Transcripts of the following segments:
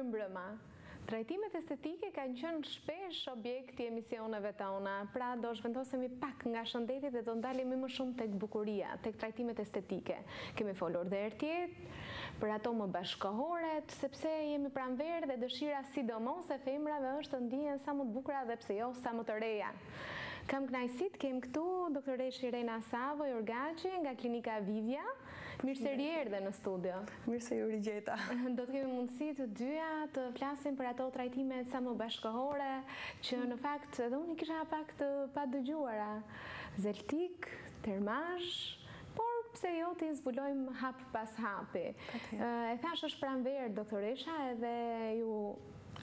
mbrëma. Trajtimet estetike kanë qenë shpesh objekti emisioneve tona, pra do zhvendosemi pak nga shëndeti dhe do ndalemi më shumë tek bukuria, tek trajtimet estetike. Kemi folur dhe herë për ato më bashkëkohore, sepse jemi pranverë dhe dëshira sidomos e femrave është të ndihen sa më të bukura dhe pse jo sa më të reja. Kam kënaqësi të kem këtu doktoresh Irena Savoj Orgaçi nga klinika Vivia. Mirë se erdhe në studio. Mirë se ju rigjeta. Do të kemi mundësi të dyja të flasim për ato trajtimet sa më bashkëkohore, që në fakt edhe unë kisha pak të padëgjuara. Zeltik, termazh, por pse jo t'i zbulojmë hap pas hapi. E thash është pranverë doktoresha edhe ju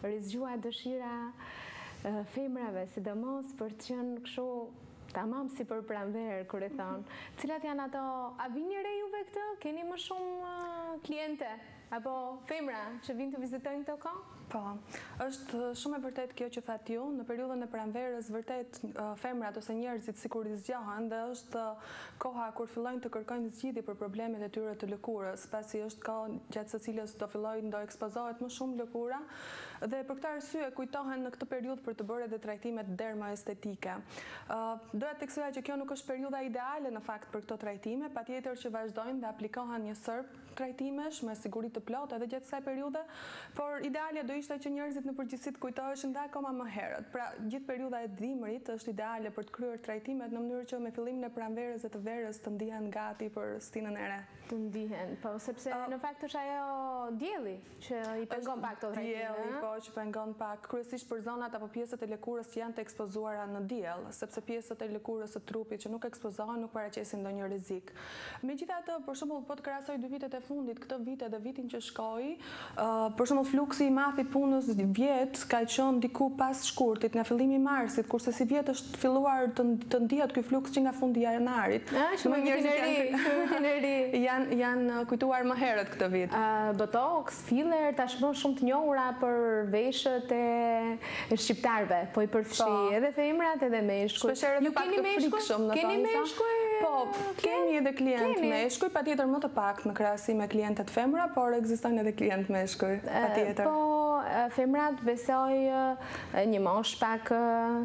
rizgjua dëshira femrave, sidomos për të qenë kështu tamam si për pranverë, kur e thonë. Cilat janë ato, a vini re juve këtë? Keni më shumë kliente? Apo femra që vinë të vizitojnë këto kohë? Po, është shumë e vërtet kjo që thatë ju, në periudhën e pranverës vërtet femrat ose njerëzit sikur i zgjahen dhe është koha kur fillojnë të kërkojnë zgjidhje për problemet e tyre të lëkurës, pasi është kohë gjatë së cilës do ekspozohet më shumë lëkura dhe për këtë arsye kujtohen në këtë periudhë për të bërë edhe trajtimet dermoestetike. Doja të theksoj që kjo nuk është periudha ideale në fakt për këto trajtime, patjetër që vazhdojnë dhe aplikohen një sërp trajtimesh me siguri të plotë edhe gjatë kësaj periudhe, por ideale do ishte që njerëzit në përgjithësi të kujtoheshin dhe akoma më herët. Pra, gjithë periudha e dimrit është ideale për të kryer trajtimet në mënyrë që me fillimin e pranverës dhe të verës të ndihen gati për stinën e re. Të ndihen, po sepse në fakt është ajo dielli që i pengon pak këto trajtime. Dielli, po, që pengon pak, kryesisht për zonat apo pjesët e lëkurës që janë të ekspozuara në diell, sepse pjesët e lëkurës së trupit që nuk ekspozohen nuk paraqesin ndonjë rrezik. Megjithatë, për shembull, po të krahasoj 2 vitet e fundit, këtë vit edhe vitin që shkoi, për shembull fluksi i madh i punës vjet ka qenë diku pas shkurtit, nga fillimi i marsit, kurse si vjet është filluar të ndihet ky fluks që nga fundi i janarit. Shumë vitin e ri. Janë kujtuar më herët këtë vit. Botox, filler, tashmë shumë të njohura për veshët e shqiptarëve, po i përfshi edhe femrat edhe meshkujt. Shpeshherë edhe pak të frikshëm, në keni meshkuj? Po, kemi edhe klient meshkuj, patjetër më të pak në krahasim me klientet femra, por ekzistojnë edhe klient meshkuj, patjetër. Po, femrat besoj një mosh pak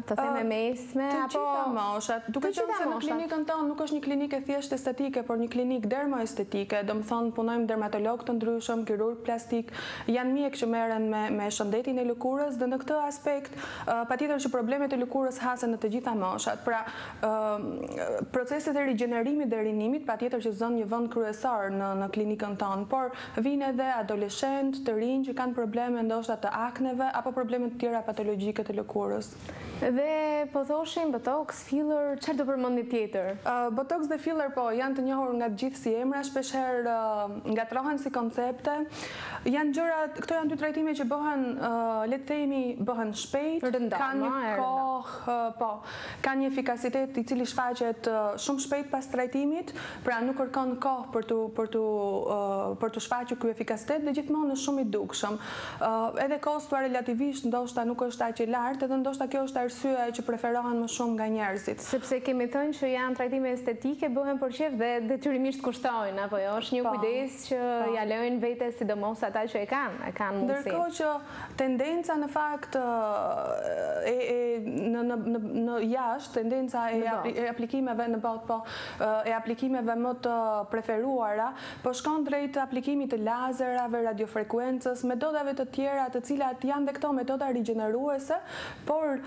të theme mesme, apo... Të gjitha moshat. Duke qenë se në klinikën tonë nuk është një klinikë thjesht estetike, por një klinikë dermoestetike, do të thonë punojmë dermatolog të ndryshëm, kirurg plastik, janë mjek që merren me shëndetin e lëkurës dhe në këtë aspekt patjetër që problemet e lëkurës hasen në të gjitha moshat. Pra, proceset e rigjenerimit dhe rinimit patjetër që zon një vend kryesor në klinikën tonë, por vijnë edhe adoleshentë, të rinj që kanë probleme ndoshta të akneve apo probleme të tjera patologjike të lëkurës. Dhe po thoshin botox, filler, çfarë do përmendni tjetër? Botox dhe filler po janë të njohur nga të gjithë si emra, shpeshherë ngatrohen si koncepte. Janë gjëra, këto janë 2 trajtime që bëhen, le të themi, bëhen shpejt, kanë një kohë, po, kanë një efikasitet i cili shfaqet shumë shpejt pas trajtimit, pra nuk kërkon kohë për të shfaqur ky efikasitet dhe gjithmonë është shumë i dukshëm. Edhe kosto relativisht ndoshta nuk është aq i lartë, edhe ndoshta kjo është arsyeja që preferohen më shumë nga njerëzit. Sepse kemi thënë që janë trajtime estetike, bëhen për qef dhe detyrimisht kushtojnë, apo jo, është një kujdes që ja lejnë vetes sidomos ata që e kanë mundësi. Ndërkohë që tendenca në fakt në jashtë, tendenca e aplikimeve në botë, po, e aplikimeve më të preferuara, po shkon drejt aplikimit të lazerave, radiofrekuencës, metodave të tjera të cilat janë dhe këto metoda rigjeneruese, por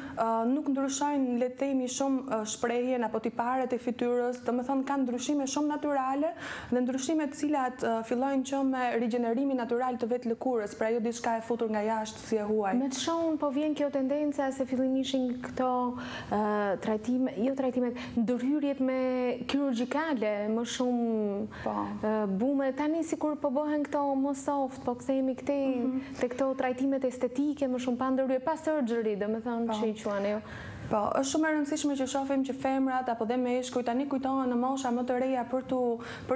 nuk ndryshojnë, le të themi, shumë shprehjen apo tiparet e fytyrës, domethënë kanë ndryshime shumë natyrale dhe ndryshime të cilat fillojnë që me rigjenerimin natyral të vetë lëkurës, pra jo diçka e futur nga jashtë si e huaj. Me të shohun po vjen kjo tendenca se fillimishin këto trajtimet, ndërhyrjet me kirurgjikale, më shumë bume, tani sikur po bëhen këto më soft, po kthehemi te këto trajtimet estetike, më shumë pa ndërhyrje, pa surgery, domethënë që i quani ju. Po, është shumë e rëndësishme që shohim që femrat apo dhe meshkujt tani kujtohen në mosha më të reja për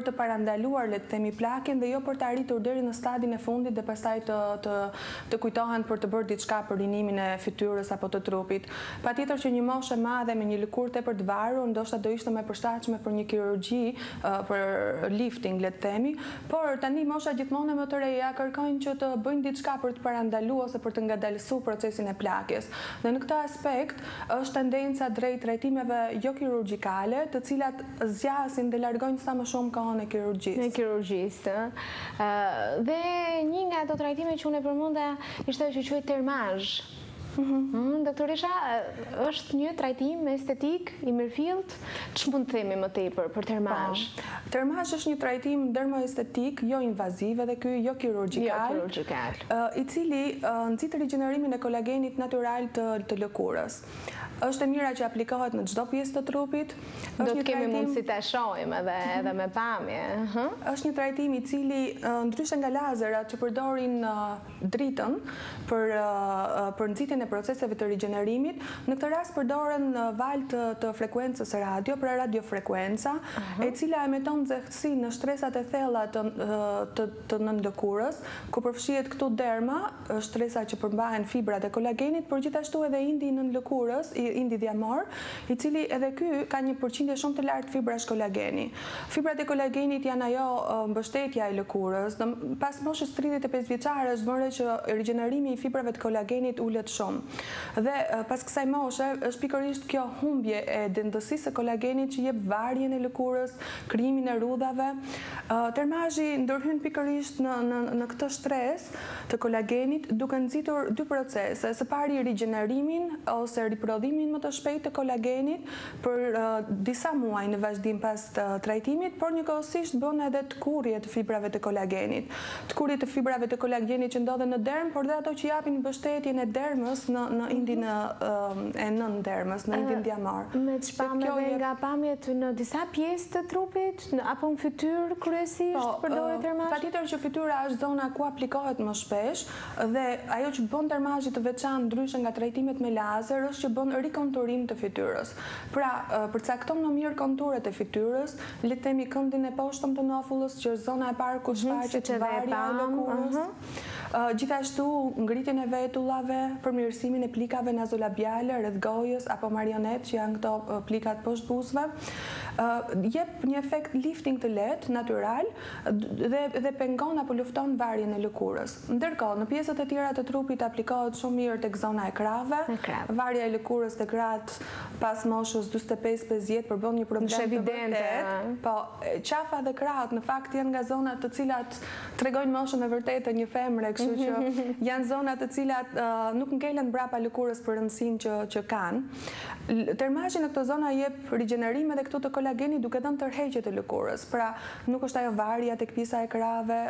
të parandaluar le të themi plakin dhe jo për të arritur deri në stadin e fundit dhe pastaj të kujtohen për të bërë diçka për rinimin e fytyrës apo të trupit. Patjetër që një moshë e madhe me një lëkurë tepër të varur ndoshta do ishte më e përshtatshme për një kirurgji, për lifting le të themi, por tani mosha gjithmonë më të reja kërkojnë që të bëjnë diçka për të parandaluar ose për të ngadalësuar procesin e plakjes. Dhe në këtë aspekt është tendenca drejt trajtimeve jo kirurgjikale, të cilat zgjasin dhe largojnë sa më shumë kohën e kirurgjisë. Në kirurgjisë. Dhe një nga ato trajtime që unë e përmenda ishte që quhet termazh. Doktoresha, është një trajtim estetik i mirëfillt, ç'mund të themi më tepër për termazh? Termazh është një trajtim dermoestetik, jo invaziv edhe ky jo kirurgjikal, i cili nxit rigjenerimin e kolagenit natyral të lëkurës. Është e mira që aplikohet në çdo pjesë të trupit. Do të kemi mundësi ta shohim edhe me pamje. Është një trajtim i cili ndryshe nga lazerat që përdorin dritën për nxitjen e proceseve të rigjenerimit, në këtë rast përdoren valë të frekuencës radio, pra radiofrekuenca, e cila emeton nxehtësi në shtresat e thella të nënlëkurës, ku përfshihet këtu derma, shtresa që përmbahen fibrat e kolagenit, por gjithashtu edhe indi i nënlëkurës, indi dhjamor, i cili edhe ky ka një përqindje shumë të lartë fibrash kolageni. Fibrat e kolagenit janë ajo mbështetja e lëkurës. Pas moshës 35 vjeçare është bërë që rigjenerimi i fibrave të kolagenit ulet shumë. Dhe pas kësaj moshe është pikërisht kjo humbje e dendësisë së kolagenit që jep varjen e lëkurës, krijimin e rrudhave. Termazhi ndërhyn pikërisht në këtë shtres të kolagenit duke nxitur dy procese. Së pari rigjenerimin ose riprodhimin më të shpejtë të kolagenit për disa muaj në vazhdim pas trajtimit, por njëkohësisht bën edhe tkurrje të fibrave të kolagenit. Tkurrje të fibrave të kolagenit që ndodhen në dermë, por dhe ato që japin mbështetjen e dermës në indin e nën-dermës, në indin dhjamor. Me çpamjeve nga pamjet në disa pjesë të trupit apo në fytyrë kryesisht përdoret termazh? Patjetër që fytyra është zona ku aplikohet më shpesh dhe ajo që bën termazhin të veçantë ndryshe nga trajtimet me lazer është që bën rikonturim të fytyrës. Pra, përcakton më mirë konturet e fytyrës, le të themi këndin e poshtëm të nofullës, që është zona e parë ku shfaqet varja e lëkurës. Gjithashtu ngritjen e vetullave, përmirësimin e plikave nazolabiale rreth gojës apo marionet, që janë këto plikat poshtë buzëve, jep një efekt lifting të lehtë, natyral dhe pengon apo lufton varjen e lëkurës. Ndërkohë, në pjesët e tjera të trupit aplikohet shumë mirë tek zona e krave, varja e lëkurës të gratë pas moshës 45-50 përbën një problem të vërtet. Po, qafa dhe krahat në fakt janë nga zonat të cilat tregojnë moshën e vërtetë të një femre, kështu që janë zonat të cilat nuk ngelen brapa lëkurës për rëndësinë që kanë. Termazhi në këtë zona jep rigjenerim edhe këtu të kolagenit duke dhënë tërheqje të lëkurës. Pra, nuk është ajo varja tek pjesa e krave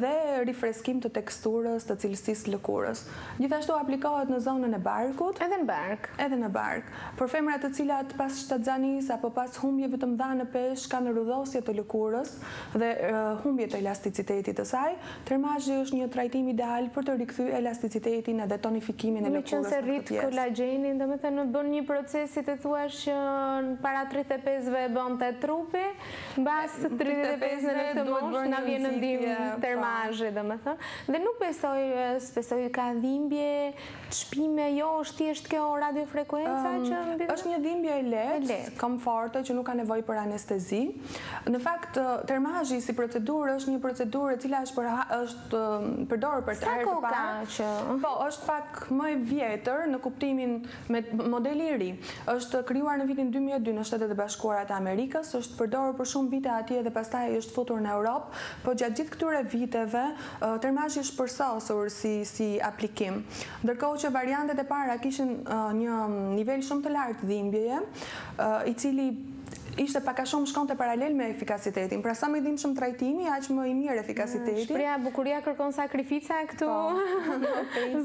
dhe rifreskim të teksturës, të cilësisë lëkurës. Gjithashtu aplikohet në zonën e barkut. Edhe në bark. Edhe në bark. Për femrat të cilat pas shtatzanisë apo pas humbjeve të mëdha në peshë kanë rrudhosje të lëkurës dhe humbje të elasticitetit të saj, termazhi është një trajtim ideal për të rikthyer elasticitetin edhe tonifikimin e lëkurës. Meqense rrit kolagenin, domethënë bën një proces si të thuash që para 35-ve bënte trupi, mbas 35-ve në këtë moshë na vjen në ndihmë termazhi, domethënë. Dhe nuk besoj ka dhimbje, çpime, jo, është thjesht kjo radiofrekuenca që është një dhimbje e lehtë, komforte që nuk ka nevojë për anestezi. Në fakt, termazhi si procedurë është një procedurë e cila është përdorur për të herë të parë. Po, është pak më e vjetër në kuptimin me modeli i ri. Është krijuar në vitin 2002 në Shtetet e Bashkuara të Amerikës, është përdorur për shumë vite atje dhe pastaj është futur në Europë, po gjatë gjithë këtyre viteve termazhi është përsosur si aplikim. Ndërkohë që variantet e para kishin një nivel shumë të lartë dhimbjeje, i cili ishte pak a shumë shkonte paralel me efikasitetin. Pra sa më i dhimbshëm trajtimi, aq më i mirë efikasiteti. Shpreha bukuria kërkon sakrifica këtu.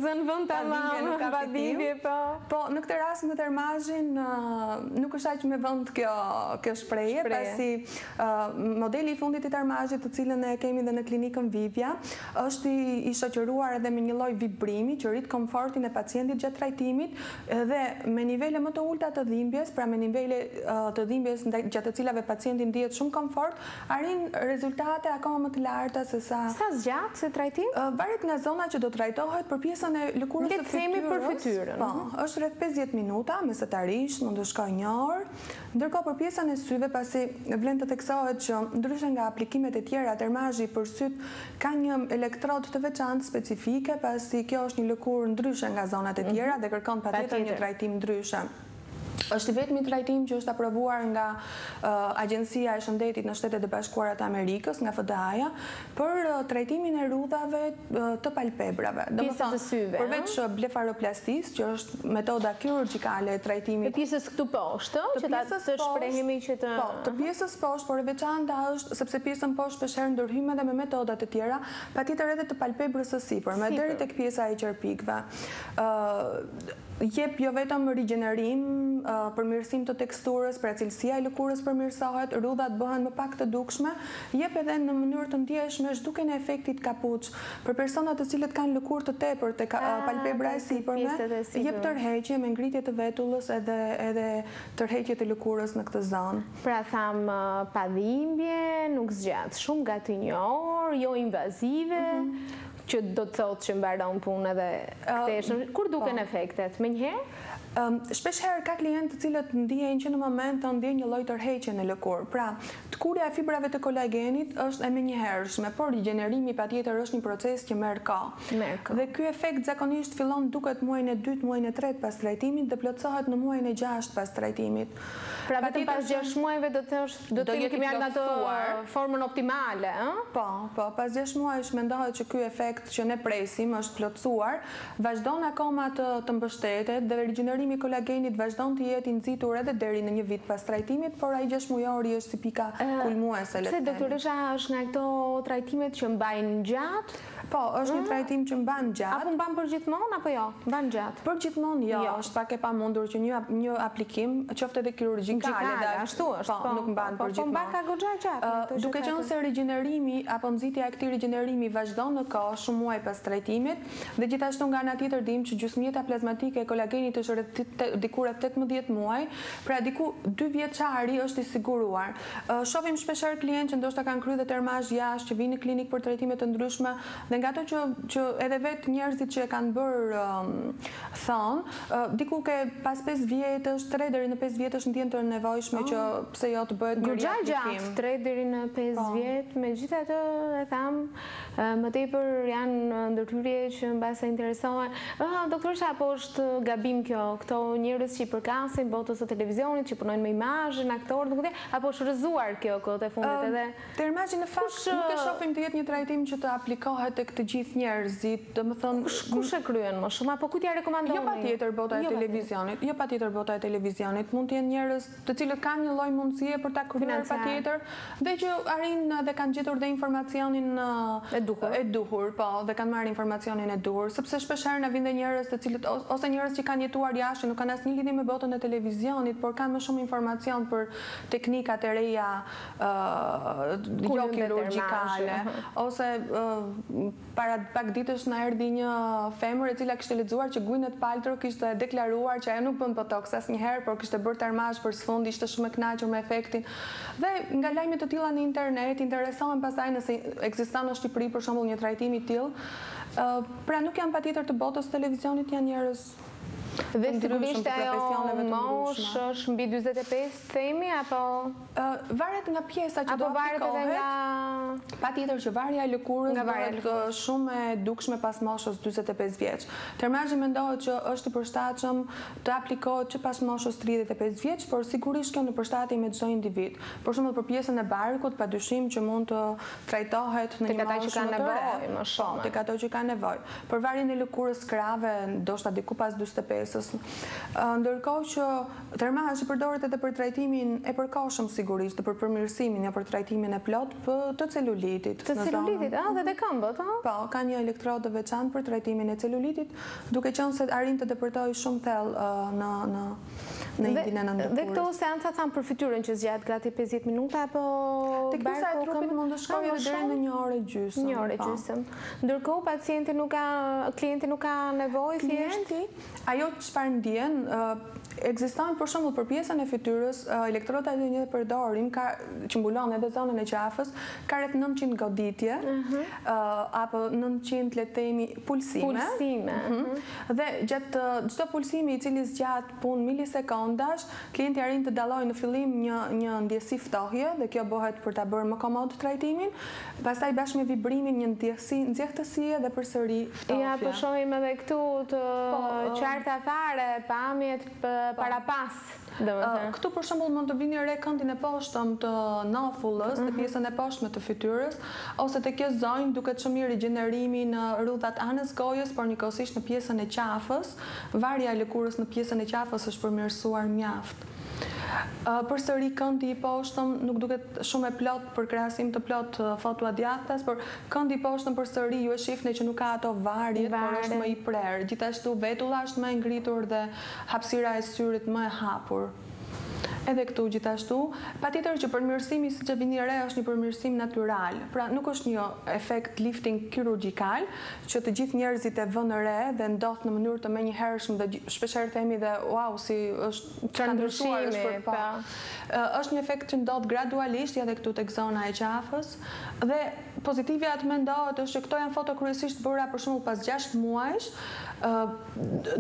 Zën vend tamam, vadivje po. Po, në këtë rast në termazhin nuk është aq me vend kjo shprehje, pasi modeli i fundit i termazhit, të cilën e kemi dhe në klinikën Vivja, është i shoqëruar edhe me një lloj vibrimi që rrit komfortin e pacientit gjatë trajtimit dhe me nivele më të ulta të dhimbjes, pra me nivele të dhimbjes gjatë të cilave pacienti ndihet shumë komfort, arrin rezultate akoma më të larta se sa. Sa zgjat se trajtim? Varet nga zona që do trajtohet. Për pjesën e lëkurës së fytyrës. Për fytyrën. Po, është rreth 50 minuta, mesatarisht mund të shkojë 1 orë. Ndërkohë për pjesën e syve, pasi vlen të theksohet që ndryshe nga aplikimet e tjera, termazhi për syt ka një elektrod të veçantë specifike, pasi kjo është një lëkurë ndryshe nga zonat e tjera dhe kërkon patjetër një trajtim ndryshe. Është i vetmi trajtim që është aprovuar nga Agjencia e Shëndetit në Shtetet e Bashkuara të Amerikës, nga FDA-ja, për trajtimin e rudhave të palpebrave. Pjesës të syve. Përveç blefaroplastisë, që është metoda kirurgjikale e trajtimit. Të pjesës këtu poshtë, që ta të shprehemi që të... Po, të pjesës poshtë, por e veçanta është sepse pjesën poshtë shpeshherë ndërhyjmë edhe me metodat e tjera, patjetër edhe të palpebrës së sipërme, deri tek pjesa e qerpikëve. Jep jo vetëm rigjenerim, përmirësim të teksturës, pra cilësia e lëkurës përmirësohet, rrudhat bëhen më pak të dukshme, jep edhe në mënyrë të ndjeshme zhduken e efektit kapuç. Për personat të cilët kanë lëkurë të tepërt tek palpebra e sipërme, jep tërheqje me ngritje të vetullës edhe tërheqje të lëkurës në këtë zonë. Pra tham pa dhimbje, nuk zgjat shumë gati 1 orë, jo invazive, që do të thotë që mbaron punë edhe ktheheshëm. Kur duken efektet? Menjëherë? Shpeshherë ka klientë të cilët ndjejnë që në moment të ndjejnë një lloj tërheqje në lëkurë. Pra, tkurja e fibrave të kolagenit është e menjëhershme, por rigjenerimi patjetër është një proces që merr kohë. Dhe ky efekt zakonisht fillon duket muajin e 2, muajin e 3 pas trajtimit dhe plotësohet në muajin e 6 pas trajtimit. Pra vetëm pas 6 muajve do të kemi ardhur në atë formën optimale, ëh? Po, pas 6 muajsh mendohet që ky efekt që ne presim është plotësuar, vazhdon akoma të mbështetet dhe rigjenerimi i kolagenit vazhdon të jetë i nxitur edhe deri në 1 vit pas trajtimit, por ai 6 mujori është si pika kulmuese. Se doktoresha është nga këto trajtimet që mbajnë gjatë? Po, është një trajtim që mban gjatë. Apo mban për gjithmonë apo jo? Mban gjatë. Për gjithmonë jo, është pak e pamundur që një aplikim, qoftë edhe kirurgjikale, ashtu është. Po, nuk mban për gjithmonë. Po mban ka goxha gjatë. Duke qenë se rigjenerimi apo nxitja e këtij rigjenerimi vazhdon në kohë shumë muaj pas trajtimit, dhe gjithashtu nga ana tjetër dim që gjysmëjeta plazmatike e kolagenit është rreth diku rreth 18 muaj, pra diku 2 vjeçari është i siguruar. Shohim shpeshherë klientë që ndoshta kanë kryer termazh jashtë, që vinë në klinikë për trajtime të ndryshme, dhe nga ato që edhe vetë njerëzit që e kanë bërë thonë, diku ke pas 5 vjetësh, 3 deri në 5 vjetësh ndjen të nevojshme që pse jo të bëhet bërja aplikim. 3 deri në 5 vjet, megjithatë e tham, më tepër janë ndërhyrje që mbase interesohen. Doktoresha, apo është gabim kjo? Këto njerëz që i përkasin botës së televizionit, që punojnë me imazhin, aktorë, nuk e di, apo është rrëzuar kjo kohët e fundit edhe? Termazhi në fakt nuk e shohim të jetë një trajtim që të aplikohet tek të gjithë njerëzit, domethënë kush e kryen më shumë apo kujt ja rekomandoni? Jo patjetër bota e televizionit, jo patjetër bota e televizionit, mund të jenë njerëz të cilët kanë një lloj mundësie për ta kryer patjetër, dhe që arrin dhe kanë gjetur dhe informacionin e duhur, po, dhe kanë marrë informacionin e duhur, sepse shpeshherë na vinë njerëz të cilët ose njerëz që kanë jetuar jashtë, nuk kanë asnjë lidhje me botën e televizionit, por kanë më shumë informacion për teknikat e reja jo kirurgjikale, ose para pak ditësh na erdhi një femër e cila kishte lexuar që Gwyneth Paltrow kishte deklaruar që ajo nuk bën botox asnjëherë, por kishte bërë termazh për sfund, ishte shumë e kënaqur me efektin. Dhe nga lajmet të tilla në internet interesohen pastaj nëse ekziston në Shqipëri për shembull një trajtim i tillë. Pra nuk janë patjetër të botës televizionit, janë njerëz dhe sigurisht ajo mosh është mbi 45 themi apo varet nga pjesa që do aplikohet. Patjetër që varja e lëkurës bëhet shumë e dukshme pas moshës 45 vjeç. Termazhi mendohet që është i përshtatshëm të aplikohet që pas moshës 35 vjeç, por sigurisht kjo në përshtatje me çdo individ. Për shembull për pjesën e barkut, padyshim që mund të trajtohet në një moshë më të re, tek ato që kanë nevojë. Për varjen e lëkurës krave, ndoshta diku pas 45 kërkesës. Ndërkohë që termazhi përdoret edhe për trajtimin e përkohshëm sigurisht, për përmirësimin ja për trajtimin e plot të celulitit. Të celulitit, dhe të këmbët, Po, ka një elektrodë veçantë për trajtimin e celulitit, duke qenë se arrin të depërtojë shumë thellë në indin e nëndëkurës. Dhe këto seanca thamë për fytyrën që zgjatë gati 50 minuta, apo Tek pjesa e trupit mund të shkojë edhe deri në 1 orë e gjysmë. 1 orë e gjysmë. Ndërkohë klienti nuk ka nevojë thjesht. Ajo çfarë ndjen, ekziston për shembull për pjesën e fytyrës, elektrodat që ne përdorim që mbulon edhe zonën e qafës, ka rreth 900 goditje, apo 900 le të themi pulsime. Dhe gjatë çdo pulsimi i cili zgjat punë milisekondash, klienti arrin të dallojë në fillim një ndjesi ftohje dhe kjo bëhet për ta bërë më komod trajtimin, pastaj bashkë me vibrimin një ndjesi nxehtësie dhe përsëri ftohje. Ja, po shohim edhe këtu të qarta fare, pamjet para pas. Këtu për shembull mund të vini re këndin e poshtëm të nafullës, të pjesën e poshtme të fytyrës, ose të kjo zonjë duket shumë mirë rigjenerimi në rrudhat anës gojës, por njëkohësisht në pjesën e qafës. Varja e lëkurës në pjesën e qafës është përmirësuar mjaft. Përsëri këndi i poshtëm nuk duket shumë e plot për krahasim të plot fotoadiatas, por këndi i poshtëm përsëri ju e shihni që nuk ka ato varjet, por është më i prerë. Gjithashtu vetulla është më e ngritur dhe hapësira e syrit më e hapur. Edhe këtu gjithashtu, patjetër që përmirësimi siç e vini re është një përmirësim natyral. Pra nuk është një efekt lifting kirurgjikal që të gjithë njerëzit e vënë re dhe ndodh në mënyrë të menjëhershme dhe shpeshherë themi dhe wow, si është ka ndryshuar është një efekt që ndodh gradualisht edhe këtu tek zona e qafës dhe pozitivja të mendohet është që këto janë foto kryesisht bëra për shembull pas 6 muajsh.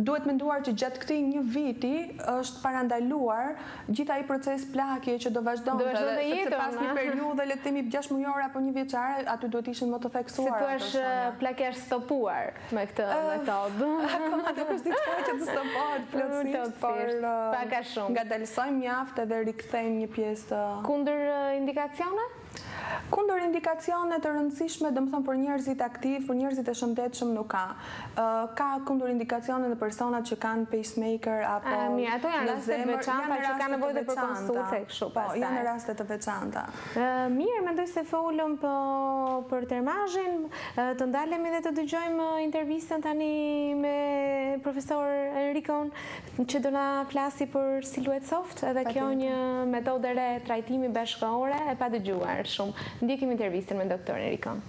Duhet menduar që gjatë këtij 1 viti është parandaluar gjithë ai proces plakje që do vazhdonte sepse pas një periudhe le të themi 6 mujore apo 1 vjeçare aty duhet ishin më të theksuar. Si thua plakje stopuar me këtë metodë. Akoma do është diçka që të stopohet plotësisht, por pak a shumë. Ngadalsojmë mjaft edhe rikthejmë një pjesë. Kundër indikacione? Kundër indikacione të rëndësishme, domethënë për njerëzit aktiv, për njerëzit e shëndetshëm nuk ka. Ka kundër indikacione në personat që kanë pacemaker apo mirë, ato janë raste të veçanta që kanë nevojë për konsultë kështu pastaj. Po, janë raste të veçanta. Mirë, mendoj se folëm për termazhin, të ndalemi dhe të dëgjojmë intervistën tani me profesor Enrikon që do na flasi për Silhouette Soft, edhe kjo një metodë re trajtimi bashkëkohore e pa dëgjuar shumë. Ndjekim intervistën me doktor Enrikon.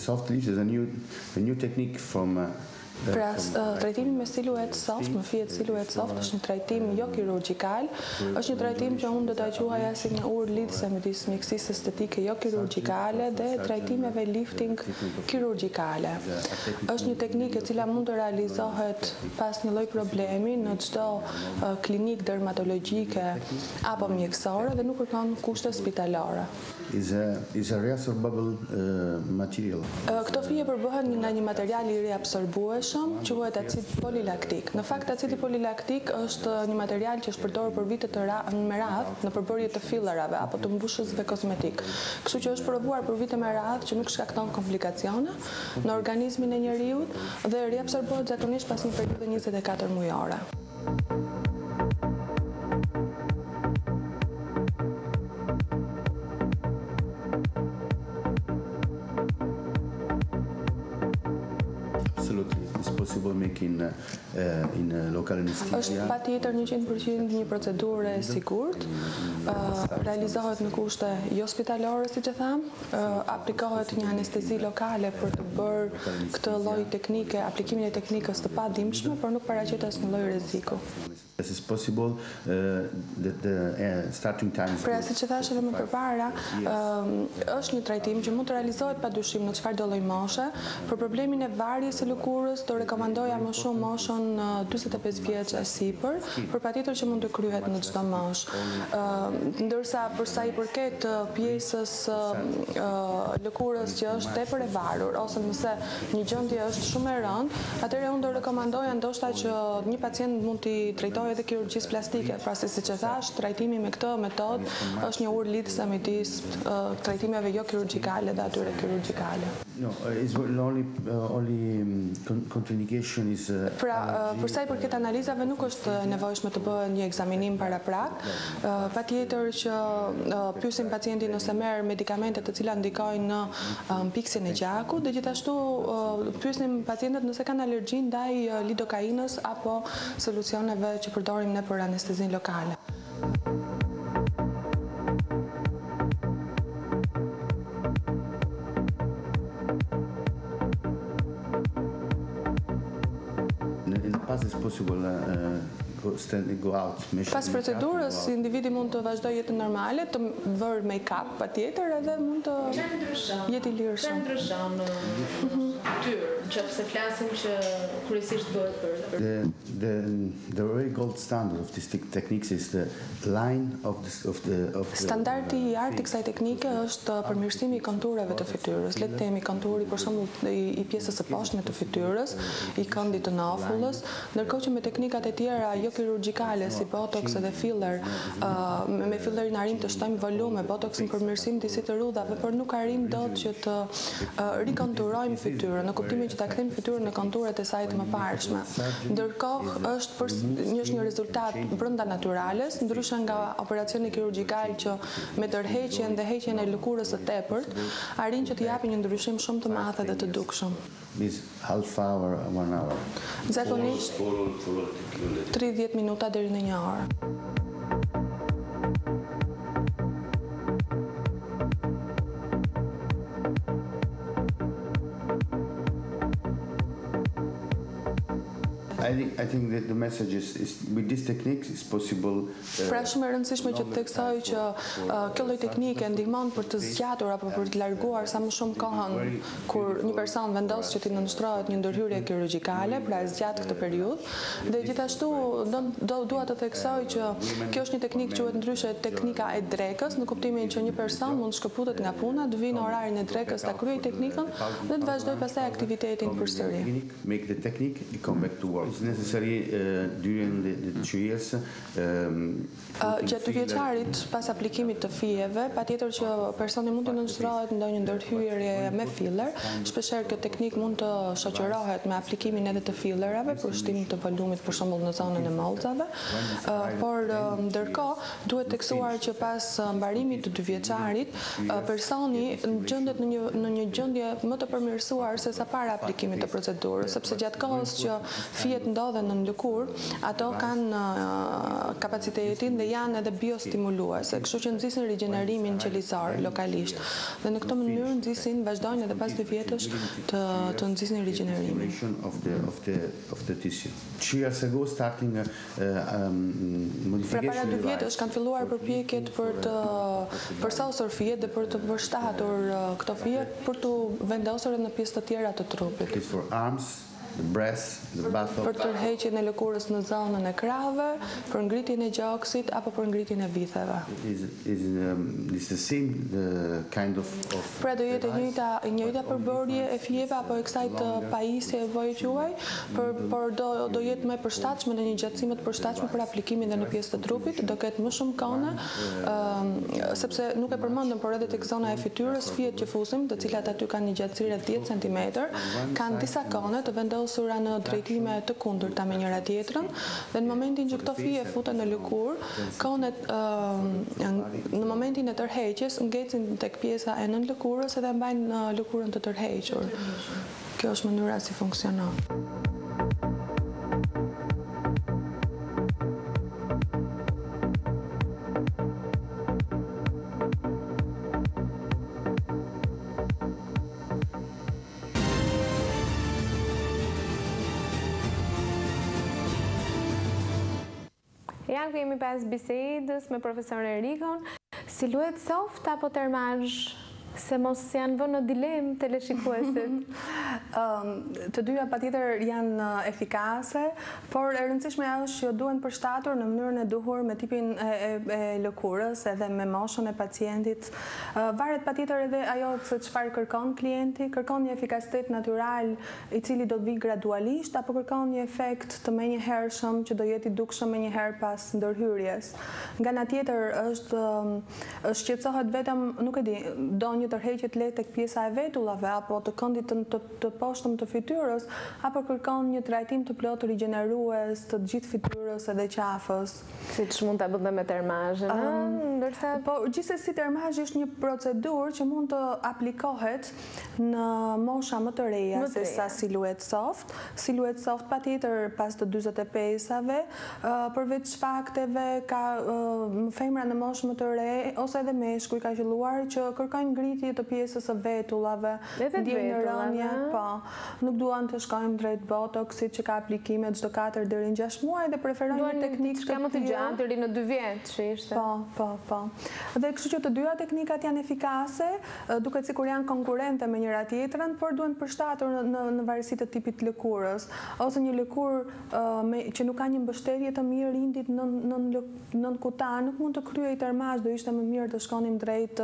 Soft lift is a new technique from Pra, trajtimi me Silhouette Soft, me fije Silhouette Soft, është një trajtim jo kirurgjikal, është një trajtim që unë do ta quaja si një urë lidhëse midis mjekësisë estetike jo kirurgjikale dhe trajtimeve lifting kirurgjikale. Është një teknikë e cila mund të realizohet pas një lloj problemi në çdo klinikë dermatologjike apo mjekësore dhe nuk kërkon kushte spitalore. Is a reabsorbable material. Këto fije përbohen nga një material i reabsorbueshëm, quhet acid polilaktik. Në fakt acidi polilaktik është një material që është përdorur për vite me radhë në përbërje të fillerave apo të mbushësve kozmetik. Kështu që është provuar për vite me radhë që nuk shkakton komplikacione në organizmin e njeriut dhe reabsorbohet zakonisht pas një periudhe 24 mujore. Absolutely, it's possible making in local anesthesia. Është patjetër 100% një procedurë e sigurt. Realizohet në kushte jo spitalore, siç e tham. Aplikohet një anestezi lokale për të bërë këtë lloj teknike, aplikimin e teknikës të padimshme, por nuk paraqet asnjë lloj rreziku. As is possible, the starting time. Pra, siç e thash edhe më përpara, është një trajtim që mund të realizohet padyshim në çfarëdo lloj moshe. Për problemin e varjes së lëkurës, do rekomandoja më shumë moshën 45 vjeç e sipër, por patjetër që mund të kryhet në çdo moshë. Ndërsa për sa i përket pjesës lëkurës që është tepër e varur ose nëse një gjendje është shumë e rëndë, atëherë unë do rekomandoja ndoshta që një pacient mund t'i trajtojë edhe kirurgjisë plastike. Pra, siç e thash, trajtimi me këtë metodë është një urë lidhëse midis trajtimeve jo kirurgjikale dhe atyre kirurgjikale. No, it's only contraindication is. Pra, për sa i përket analizave nuk është e nevojshme të bëhet një ekzaminim paraprak. Patjetër që pyesim pacientin nëse merr medikamente të cilat ndikojnë në mpiksjen e gjakut, dhe gjithashtu pyesim pacientët nëse kanë alergji ndaj lidokainës apo solucioneve që përdorim ne për anestezin lokale. In the past, it's possible go out. Pas procedurës, individi mund të vazhdojë jetën normale, të vërë make-up patjetër, edhe mund të jetë i lirshëm. Çfarë ndryshon fytyrë, nëse flasim që kryesisht bëhet për The very gold standard of this techniques is the line of the Standardi i artë i kësaj teknike është përmirësimi i kontureve të fytyrës. Le të themi konturi për shembull i pjesës së poshtme të fytyrës, i këndit të nafullës, ndërkohë që me teknikat e tjera jo kirurgjikale si botox edhe filler, me fillerin arrim të shtojmë volume, botoxin përmirësim disi të rrudhave, por nuk arrim dot që të rikonturojmë fytyrën, në kuptimin që ta kthejmë fytyrën në konturet e saj të mëparshme. Ndërkohë është një rezultat brenda natyrales, ndryshe nga operacioni kirurgjikal që me tërheqjen dhe heqjen e lëkurës së tepërt arrin që të japë një ndryshim shumë të madh dhe të dukshëm. Is half hour, 1 hour. Zakonisht 30 minuta deri në 1 orë. I think that the message is with this technique is possible. Pra shumë e rëndësishme që të theksoj që kjo lloj teknike ndihmon për të zgjatur apo për të larguar sa më shumë kohën kur një person vendos që t'i nënshtrohet një ndërhyrje kirurgjikale, pra e zgjat këtë periudhë. Dhe gjithashtu dua të theksoj që kjo është një teknikë quhet ndryshe teknika e drekës, në kuptimin që një person mund të shkëputet nga puna, të vinë në orarin e drekës, ta kryejë teknikën dhe të vazhdojë pastaj aktivitetin përsëri. Make the technique and come back to work. It's necessary during the 2 years. Gjatë 2 vjeçarit pas aplikimit të fijeve, patjetër që personi mund të nënshtrohet ndonjë ndërhyrje me filler. Shpeshherë kjo teknikë mund të shoqërohet me aplikimin edhe të fillerave për shtimin të volumit për shembull në zonën e mollcave. Por ndërkohë duhet theksuar që pas mbarimit të 2 vjeçarit, personi gjendet në një gjendje më të përmirësuar se sa para aplikimit të procedurës, sepse gjatë kohës që fijet ndodhen në lëkurë, ato kanë kapacitetin dhe janë edhe biostimuluese, kështu që nxisin rigjenerimin qelizor lokalisht. Dhe në këtë mënyrë nxisin, vazhdojnë edhe pas 2 vjetësh të nxisin rigjenerimin. Of the tissue. 2 years ago, starting modification. Pra para 2 vjetësh kanë filluar përpjekjet për të përsosur fijet dhe për të përshtatur këto fije për të vendosur në pjesë të tjera të trupit. It's for arms, the breast, the buttock. Për tërheqjen e lëkurës në zonën e krahëve, për ngritjen e gjoksit apo për ngritjen e vitheve. Is the same kind of. Pra do jetë e njëjta përbërje e fijeve apo e kësaj të pajisje e vojë quaj, por do jetë më e përshtatshme në një gjatësi më të përshtatshme për aplikimin dhe në pjesë të trupit, do ketë më shumë kone, sepse nuk e përmendëm, por edhe tek zona e fytyrës, fijet që fusim, të cilat aty kanë një gjatësi rreth 10 cm, kanë disa kone të vendosura në drejtime të kundërta me njëra tjetrën, dhe në momentin që këto fije futen në lëkurë, konet në momentin e tërheqjes ngecin tek pjesa e nën lëkurës edhe mbajnë lëkurën të tërhequr. Kjo është mënyra si funksionon. Ja ku jemi pas bisedës me profesorin Erikon, siluet soft apo termazh, se mos janë vënë në dilemë teleshikuesit? Të dyja patjetër janë efikase, por e rëndësishme është që duhen përshtatur në mënyrën e duhur me tipin e lëkurës edhe me moshën e pacientit. Varet patjetër edhe ajo se çfarë kërkon klienti, kërkon një efikasitet natyral i cili do të vijë gradualisht apo kërkon një efekt të menjëhershëm që do jetë i dukshëm menjëherë pas ndërhyrjes. Nga ana tjetër është shqetësohet vetëm, nuk e di, do një tërheqje të lehtë tek pjesa e vetullave apo të këndit të poshtëm të fytyrës, apo kërkon një trajtim të plotë rigjenerues të gjithë fytyrës edhe qafës. Siç mund ta bënte me termazhin, ndërsa po gjithsesi termazhi është një procedurë që mund të aplikohet në mosha më të reja se sa siluet soft. Siluet soft patjetër pas të 45-ave, përveç fakteve ka femra në moshë më të re ose edhe meshkuj ka qelluar që kërkojnë ngritje të pjesës së vetullave, ndjenjë në rënje, po, nuk duan të shkojnë drejt botoxit që ka aplikime çdo 4 deri në 6 muaj dhe preferojnë një teknikë më të gjatë deri në 2 vjet, që ishte. Po. Dhe kështu që të dyja teknikat janë efikase, duket sikur janë konkurrente me njëra tjetrën, por duhen përshtatur në varësi të tipit të lëkurës, ose një lëkurë që nuk ka një mbështetje të mirë rindit nën kutar, nuk mund të kryej termazh, do ishte më mirë të shkonim drejt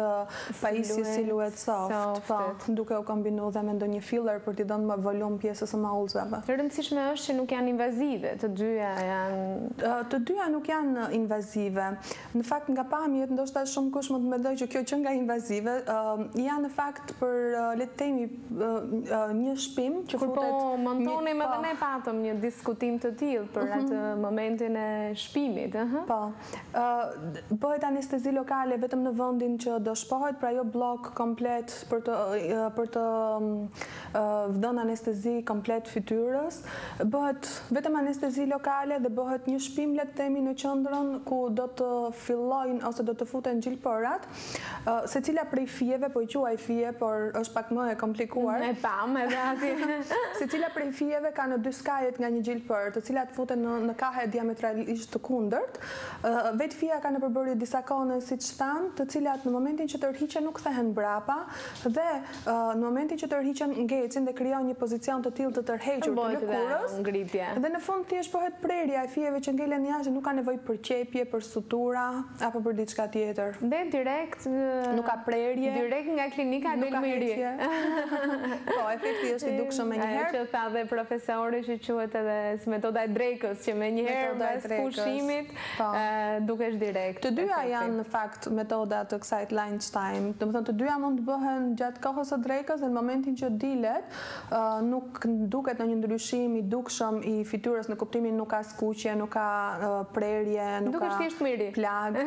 pajisjes siluet soft, duke u kombinu dhe me ndonjë filler për t'i dhënë më volum pjesës së maullzave. E rëndësishme është që nuk janë invazive, të dyja janë... Të dyja nuk janë invazive. Në fakt nga pamjet, ndoshta shumë kush mund të mendojë që kjo që nga invazive, janë në fakt për le të themi një shpim që futet... Po montonim edhe ne patëm një diskutim të tillë për atë momentin e shpimit. Po. Bëhet anestezi lokale vetëm në vendin që do shpohet, pra jo blok komplet për të dhënë anestezi komplet fytyrës. Bëhet vetëm anestezi lokale dhe bëhet një shpim, le të themi, në qendrën ku do të fillojnë ose do të futen gjilpërat. Secila prej fijeve, po i quaj fije, por është pak më e komplikuar. E pam edhe aty. Secila prej fijeve ka në 2 skajet nga një gjilpër, të cilat futen në kahe diametralisht të kundërt. Vetë fija ka në përbërje disa kone, siç thamë, të cilat në momentin që tërhiqen nuk thehen brapa dhe në momentin që tërhiqen ngecin dhe krijon një pozicion të tillë të tërhequr të lëkurës. Dhe në fund thjesht bëhet prerja e fijeve që ngelen jashtë, nuk ka nevojë për qepje, për sutura apo për diçka tjetër. Dhe direkt nuk ka prerje. Direkt nga klinika Delmiri. Po, efekti është i dukshëm menjëherë. Ajo që tha dhe profesori që quhet edhe metoda e drekës, që menjëherë pas pushimit dukesh direkt. Të dyja janë në fakt metoda të kësaj Leinstein. Domethënë të dyja mund të bëhen gjatë kohës së drekës dhe në momentin që dilet nuk duket ndonjë ndryshim i dukshëm i fytyrës, në kuptimin nuk ka skuqje, nuk ka prerje, nuk ka plag.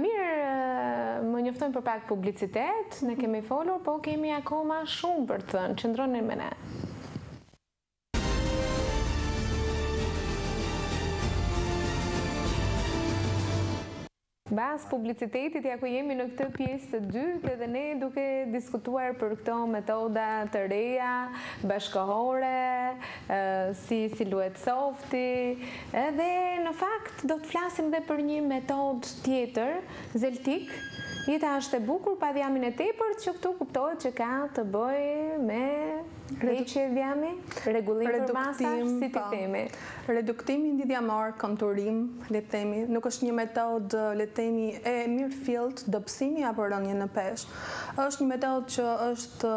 Mirë, më njoftojmë për pak publicitet, ne kemi folur, po kemi akoma shumë për të thënë, qëndroni me ne. Bas publicitetit, ja ku jemi në këtë pjesë të dytë, edhe ne duke diskutuar për këto metoda të reja, bashkëkohore, si siluet softi, edhe në fakt do të flasim dhe për një metodë tjetër, zeltik. Jeta është e bukur pa dhjamin e tepërt, që këtu kuptohet që ka të bëjë me heqje dhjami, rregullim për masash, si ti themi. Reduktim indidjamor, konturim, le të themi, nuk është një metodë, le të themi, e mirëfillt dobësimi apo rënje në peshë. Është një metodë që është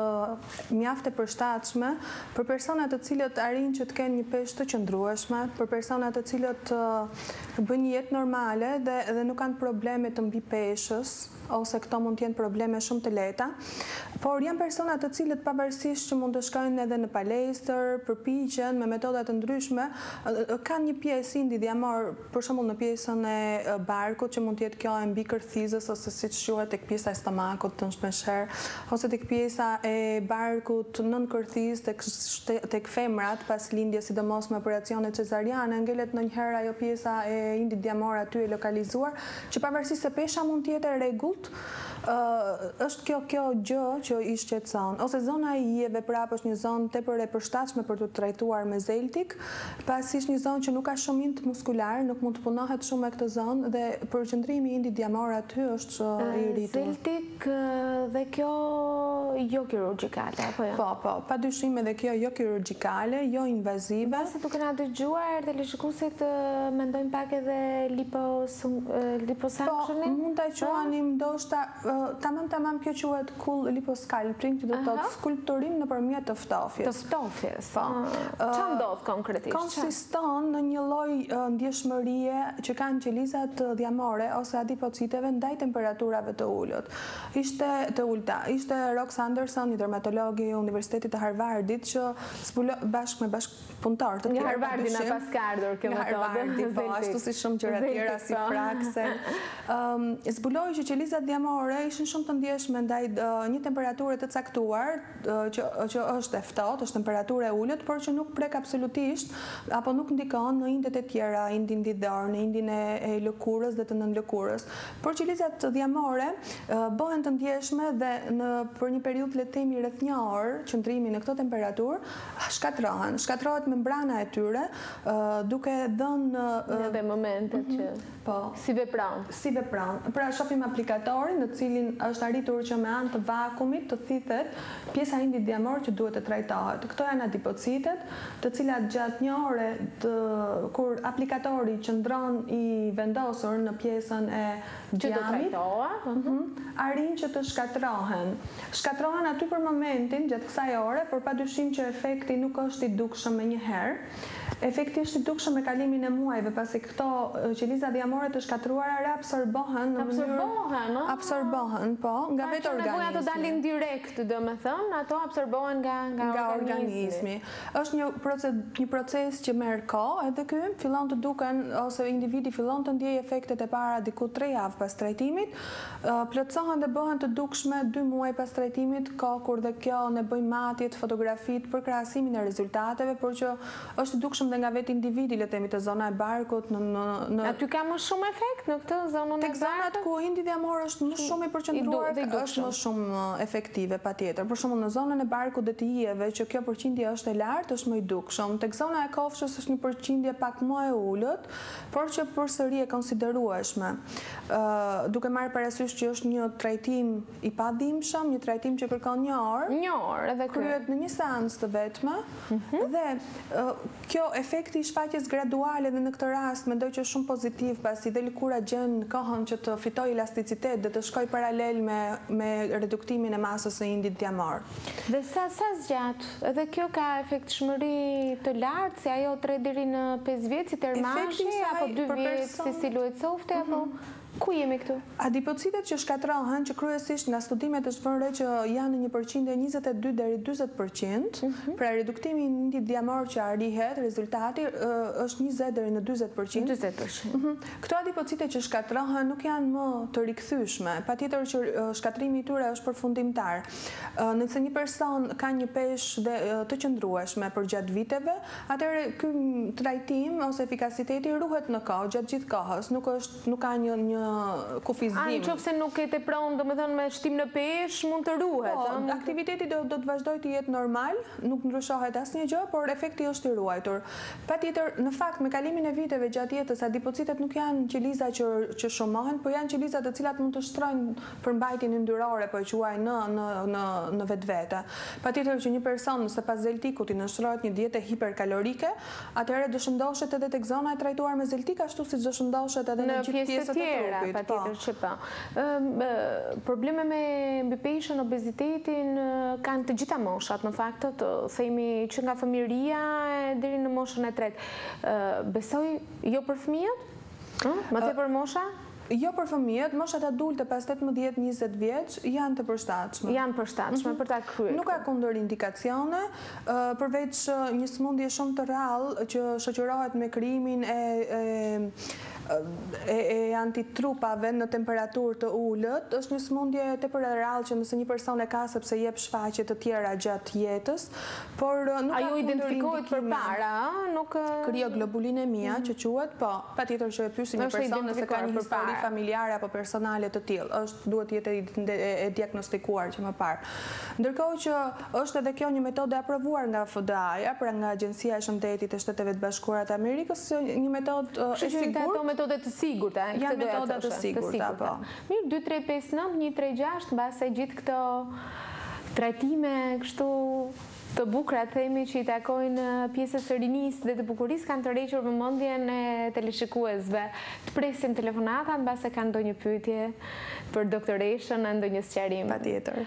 mjaft e përshtatshme për persona të cilët arrin që të kenë një peshë të qëndrueshme, për persona të cilët bëjnë një jetë normale dhe nuk kanë probleme të mbi peshës, ose këto mund të jenë probleme shumë të lehta. Por janë persona të cilët pavarësisht që mund të shkojnë edhe në palestër, përpiqen me metoda të ndryshme, kanë një pjesë indidjamor, për shembull në pjesën e barkut, që mund të jetë kjo e mbikërthizës ose siç quhet tek pjesa e stomakut të shpeshherë, ose tek pjesa e barkut nën kërthizë tek femrat pas lindjes, sidomos me operacione cesariane, ngelet ndonjëherë ajo pjesa e indidjamor aty e lokalizuar, që pavarësisht se pesha mund të jetë e rregullt, është kjo gjë që i shqetëson. Ose zona e hijeve prapë është një zonë tepër e përshtatshme për të trajtuar me Zeltik, pasi është një zonë që nuk ka shumë int muskular, nuk mund të punohet shumë me këtë zonë dhe përqendrimi indidjamor aty është i rritur. Zeltik dhe kjo jo kirurgjikale apo jo? Po, padyshim edhe kjo jo kirurgjikale, jo invazive. Pasi duke na dëgjuar dhe lëshikuesit mendojnë pak edhe liposuctioning? Po, mund ta quanim ndoshta tamam kjo quhet cool liposculpting, që do të thotë skulpturim nëpërmjet të ftofjes. Të ftofjes. Po. Çfarë ndodh konkretisht? Konsiston në një lloj ndjeshmërie që kanë qelizat djamore ose adipociteve ndaj temperaturave të ulët. Ishte Rox Anderson, një dermatolog i Universitetit të Harvardit, që bashkë me bashkëpunëtar të tjerë. Nga Harvardi na pas ka ardhur kjo metodë. Nga Harvardi, po, ashtu si shumë gjëra tjera si frakse. Zbuloi që qelizat djamore ishin shumë të ndjeshme ndaj një temperature të caktuar, që është e ftohtë, është temperaturë e ulët, por që nuk prek absolutisht, apo nuk ndikon në indet e tjera, indin didor, në indin e lëkurës dhe të nënlëkurës. Por qelizat djamore bëhen të ndjeshme dhe për një periudhë, le të themi rreth një orë, qëndrimi në këtë temperaturë, shkatrohet membrana e tyre, duke dhënë edhe momentet që si vepron. Pra shohim aplikatorin në cilin është arritur që me anë të vakumit të thithet pjesa indidjamor që duhet të trajtohet. Këto janë adipocitet, të cilat gjatë një ore kur aplikatori qëndron i vendosur në pjesën e djamit, arrin që të shkatrohen. Shkatrohen aty për momentin gjatë kësaj ore, por padyshim që efekti nuk është i dukshëm me njëherë. Efekti është i dukshëm me kalimin e muajve, pasi këto qeliza djamore të shkatruara reabsorbohen në mënyrë absorbohen, po, nga vetë organizmi. Që ato dalin direkt, domethënë, ato absorbohen nga organizmi. Është një proces që merr kohë, edhe ky fillon të duken ose individi fillon të ndjejë efektet e para diku 3 javë pas trajtimit, plotësohen dhe bëhen të dukshme 2 muaj pas trajtimit, kohë kur dhe kjo ne bëjmë matjet, fotografit për krahasimin e rezultateve, por që është dukshëm dhe nga vetë individi, le të themi, të zona e barkut aty ka më shumë efekt në këtë zonën e barkut? Tek zonat ku indidjamor është më shumë i përqendruar, është më shumë efektive patjetër. Për shembull në zonën e barkut dhe të hijeve, që kjo përqindje është e lartë, është më i dukshëm. Tek zona e kofshës është një përqindje pak më e ulët, por që përsëri e konsiderueshme. Duke marrë parasysh që është një trajtim i padimshëm, një trajtim që kërkon një orë, edhe kryhet në një seancë të vetme, dhe kjo efekti i shfaqjes graduale dhe në këtë rast mendoj që është shumë pozitiv, pasi dhe lëkura gjen kohën që të fitoj elasticitet dhe të shkoj paralel me reduktimin e masës së indit djamor. Dhe sa zgjat? Edhe kjo ka efektshmëri të lartë, si ajo 3 deri në 5 vjet si termashi, apo 2 vjet si siluet softe, apo ku jemi këtu? Adipocitet që shkatrohen, që kryesisht nga studimet është vënë re që janë në një përqindje 22 deri 40%, pra reduktimi i indit djamor që arrihet, rezultati është 20 deri në 40%. Këto adipocitet që shkatrohen nuk janë më të rikthyeshme, patjetër që shkatrimi i tyre është përfundimtar. Nëse një person ka një peshë të qëndrueshme për gjatë viteve, atëherë ky trajtim ose efikasiteti ruhet në kohë, gjatë gjithë kohës, nuk ka një kufizim. Nëse nuk e tepron, domethënë me shtim në peshë mund të ruhet. Aktiviteti do të vazhdojë të jetë normal, nuk ndryshohet asnjë gjë, por efekti është i ruajtur. Patjetër, në fakt me kalimin e viteve gjatë jetës, adipocitet nuk janë qeliza që shumohen, por janë qeliza të cilat mund të shtrojnë përmbajtjen yndyrore, po e quaj në vetvete. Patjetër që një person nëse pas zeltikut i nënshtrohet një dietë hiperkalorike, atëherë do shëndoshet edhe tek zona e trajtuar me zeltik, ashtu siç do shëndoshet edhe në gjithë pjesët e trupit. Patjetër që po. Probleme me mbipeshën, obezitetin kanë të gjitha moshat, në fakt, të themi që nga fëmijëria deri në moshën e 3. Besoj jo për fëmijët? Më tepër mosha? Jo për fëmijët, moshat adulte pas 18-20 vjeç janë të përshtatshme. Janë përshtatshme për ta kryer. Nuk ka kundër indikacione, përveç një sëmundje shumë të rrallë që shoqërohet me krijimin e antitrupave në temperaturë të ulët, është një sëmundje tepër e rrallë që nëse një person e ka sepse jep shfaqje të tjera gjatë jetës, por nuk ka ajo identifikohet përpara, nuk krioglobulinemia që quhet, po, patjetër që e pyesin një person nëse ka një histori familjare apo personale të tillë, duhet të jetë e diagnostikuar që më parë. Ndërkohë që është edhe kjo një metodë e aprovuar nga FDA-ja, pra nga Agjencia e Shëndetit e Shteteve të Bashkuara të Amerikës, një metodë e sigurt. Metode të sigurta. Janë metoda të sigurta, po. Mirë, 2359, 136, mbase gjithë këto trajtime kështu të bukura, themi që i takojnë pjesës së rinisë dhe të bukurisë, kanë tërhequr vëmendjen e teleshikuesve. Të presim telefonata mbase kanë ndonjë pyetje për doktoreshën, ndonjë sqarim. Patjetër.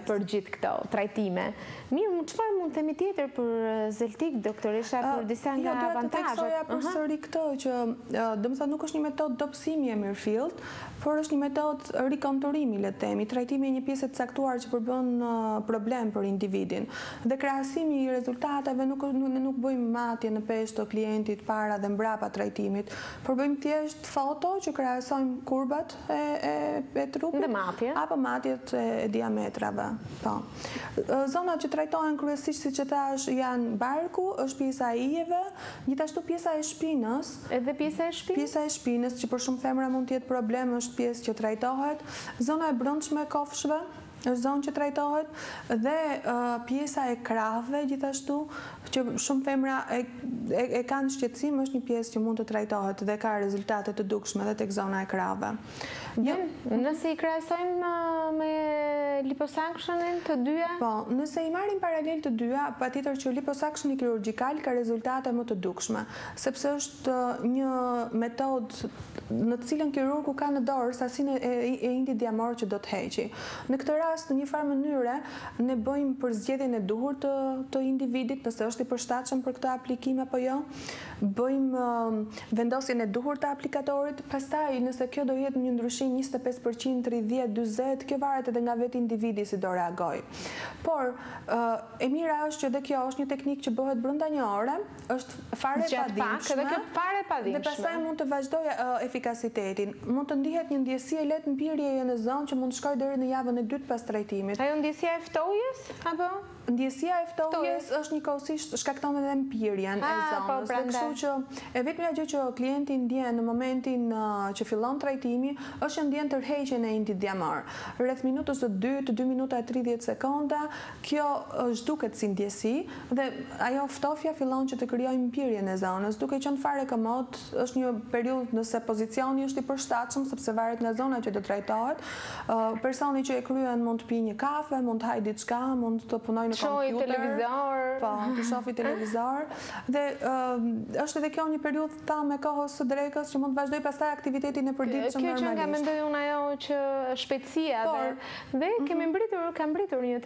Për gjithë këto trajtime. Mirë, çfarë mund të themi tjetër për Zeltik, doktoresha, për disa nga avantazhet? Jo, do të përsëri këtë që, domethënë, nuk është një metodë dobësimi e mirëfillt, por është një metodë rikonturimi, le të themi, trajtimi e një pjesë të caktuar që përbën problem për individin. Dhe krahasimi i rezultateve nuk bëjmë matje në peshë të klientit para dhe mbrapa trajtimit, por bëjmë thjesht foto që krahasojmë kurbat e trupit apo matjet e diametrave. Po. Zonat që trajtohen kryesisht siç e thash janë barku, është pjesa e ijeve, gjithashtu pjesa e shpinës. Edhe pjesa e shpinës? Pjesa e shpinës që për shumë femra mund të jetë problem, është pjesë që trajtohet. Zona e brendshme e kofshëve është zonë që trajtohet dhe pjesa e krahëve gjithashtu që shumë femra e kanë shqetësim, është një pjesë që mund të trajtohet dhe ka rezultate të dukshme dhe tek zona e krahëve. Nëse i krahasojmë me liposuctionin të dyja? Po, nëse i marrim paralel të dyja, patjetër që liposuctioni kirurgjikal ka rezultate më të dukshme, sepse është një metodë në të cilën kirurgu ka në dorë sasinë e indi diamor që do të heqi. Në këtë rast, në një farë mënyre, ne bëjmë përzgjedhjen e duhur të individit, nëse është i përshtatshëm për këtë aplikim apo jo, bëjmë vendosjen e duhur të aplikatorit, pastaj nëse kjo do jetë një ndryshim 25%, 30, 40, kjo varet edhe nga vetë individi si do reagoj. Por, e mira është që edhe kjo është një teknikë që bëhet brenda një ore, është fare padimshme, dhe pastaj mund të vazhdojë efikasitetin. Mund të ndihet një ndjesi e lehtë mpirjeje në zonë që mund të shkojë deri në javën e dytë pas trajtimit. Ajo ndjesia e ftohjes apo? Ndjesia e ftohjes është njëkohësisht shkakton edhe mpirjen e zonës. Dhe kështu që e vetmja gjë që klienti ndjen në momentin që fillon trajtimi është që ndjen tërheqjen e indit diamor. Rreth minutës së 2 minuta e 30 sekonda, kjo zhduket si ndjesi dhe ajo ftofja fillon që të krijojë mpirjen e zonës, duke qenë fare komod. Është një periudhë nëse pozicioni është i përshtatshëm, sepse varet nga zona që do trajtohet. Personi që e kryen mund të pijë një kafe, mund të hajë diçka, mund të punojë në kompjuter, televizor. Po, të shohë televizor. Dhe është edhe kjo një periudhë thamë me kohës së drekës që mund të vazhdoj pastaj aktivitetin e përditshëm normalisht. Kjo që nga mendoj unë ajo që shpejtësia dhe ka mbritur një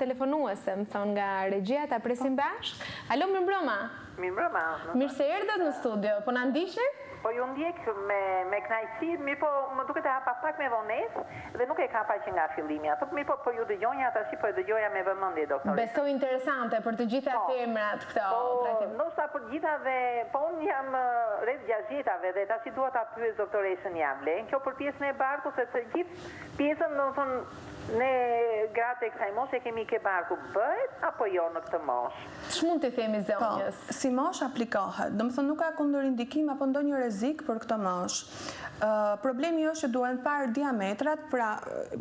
telefonuese, më thonë nga regjia, ta presim bashkë. Alo, mirëmbrëma. Mirëmbrëma. Mirë se erdhët në studio. Po na ndiqni? Po ju ndjek me kënaqësi, mirë po më duket e hapa pak me vonesë dhe nuk e kapa që nga fillimi. Ato mirë po ju dëgjonja tash po e dëgjoja me vëmendje doktore. Besoj interesante për të gjitha femrat këto trajtim. Po, ndoshta për të gjitha dhe po unë jam rreth 60-tave dhe tash dua ta pyes doktoreshën ja vlen. Kjo për pjesën e barkut se të gjithë pjesën domethënë ne gratë e kësaj moshe kemi ke barku bëhet apo jo në këtë moshë? Ç'mund të themi zonjës? Si moshë aplikohet, domethënë nuk ka kundërindikim apo ndonjë rrezik për këtë moshë. Problemi është që duhen parë diametrat, pra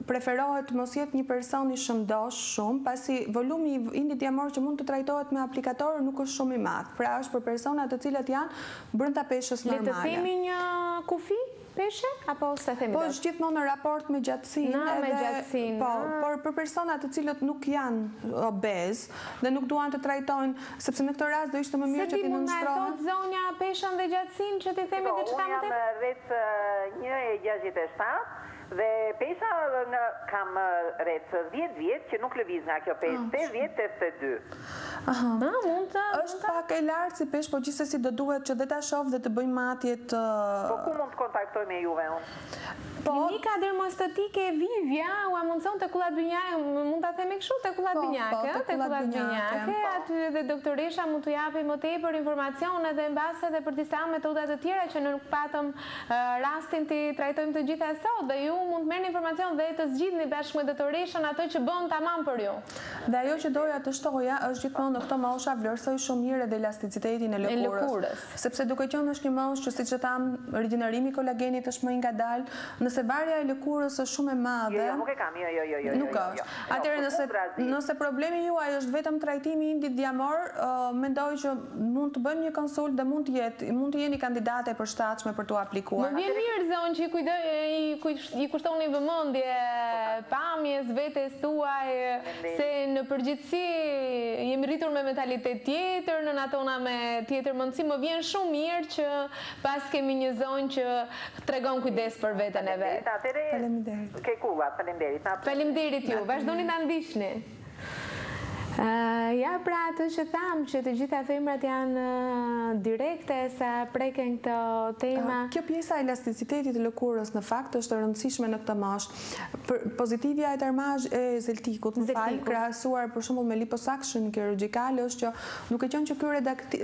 preferohet mos jetë një person i shëndosh shumë, pasi volumi i indit diamor që mund të trajtohet me aplikator nuk është shumë i madh. Pra është për persona të cilët janë brenda peshës normale. Le të themi një kufi peshe apo se themi dot? Po është gjithmonë në raport me gjatësinë. Me gjatësinë. Po, por për persona të cilët nuk janë obez dhe nuk duan të trajtojnë, sepse në këtë rast do ishte më mirë që ti nënshtrohen. Se ti mund të zonja peshën dhe gjatësinë që ti themi diçka më tepër? Unë jam rreth 1,67 Dhe pesa kam rreth 10 vjet që nuk lëviz nga kjo pesë, 50-82. Mund të... Është pak e lartë si peshë, po gjithsesi do duhet që dhe ta shoh dhe të bëjmë matjet... Po ku mund të kontaktoj me juve unë? Klinika dermostatike Vivja u mundson te kullat binjake, mund ta themi kështu, te kullat binjake, te kullat binjake, aty edhe doktoresha mund t'u japi më tepër informacione dhe mbase edhe për disa metoda të tjera që nuk patëm rastin të trajtojmë të gjitha sot, dhe ju mund të merrni informacion dhe të zgjidhni bashkë me doktoreshën ato që bën tamam për ju. Dhe ajo që doja të shtoja është gjithmonë në këtë mosha vlerësoj shumë mirë edhe elasticitetin e lëkurës. Sepse duke qenë është një moshë që siç e tham, rigjenerimi i kolagenit është më i ngadalë, nëse varja e lëkurës është shumë e madhe. Jo, nuk e kam, jo. Nuk është. Atëherë nëse problemi juaj është vetëm trajtimi i indit diamor, mendoj që mund të bëjmë një konsult dhe mund të jeni kandidate e përshtatshme për t'u aplikuar. Më vjen mirë zonë që i kushtoni vëmendje pamjes vetes tuaj, se në përgjithësi jemi rritur me mentalitet tjetër, në natona me tjetër mundësi. Më vjen shumë mirë që pas kemi një zonë që tregon kujdes për veten e vet. Faleminderit. Faleminderit ju. Vazhdoni ta ndiqni. Ja pra atë që thamë që të gjitha femrat janë direkte sa preken këto tema. Kjo pjesa e elasticitetit të lëkurës në fakt është e rëndësishme në këtë moshë. Pozitivja e tarmazh e zeltikut, krahasuar për shembull me liposuction kirurgjikale është që duke qenë që ky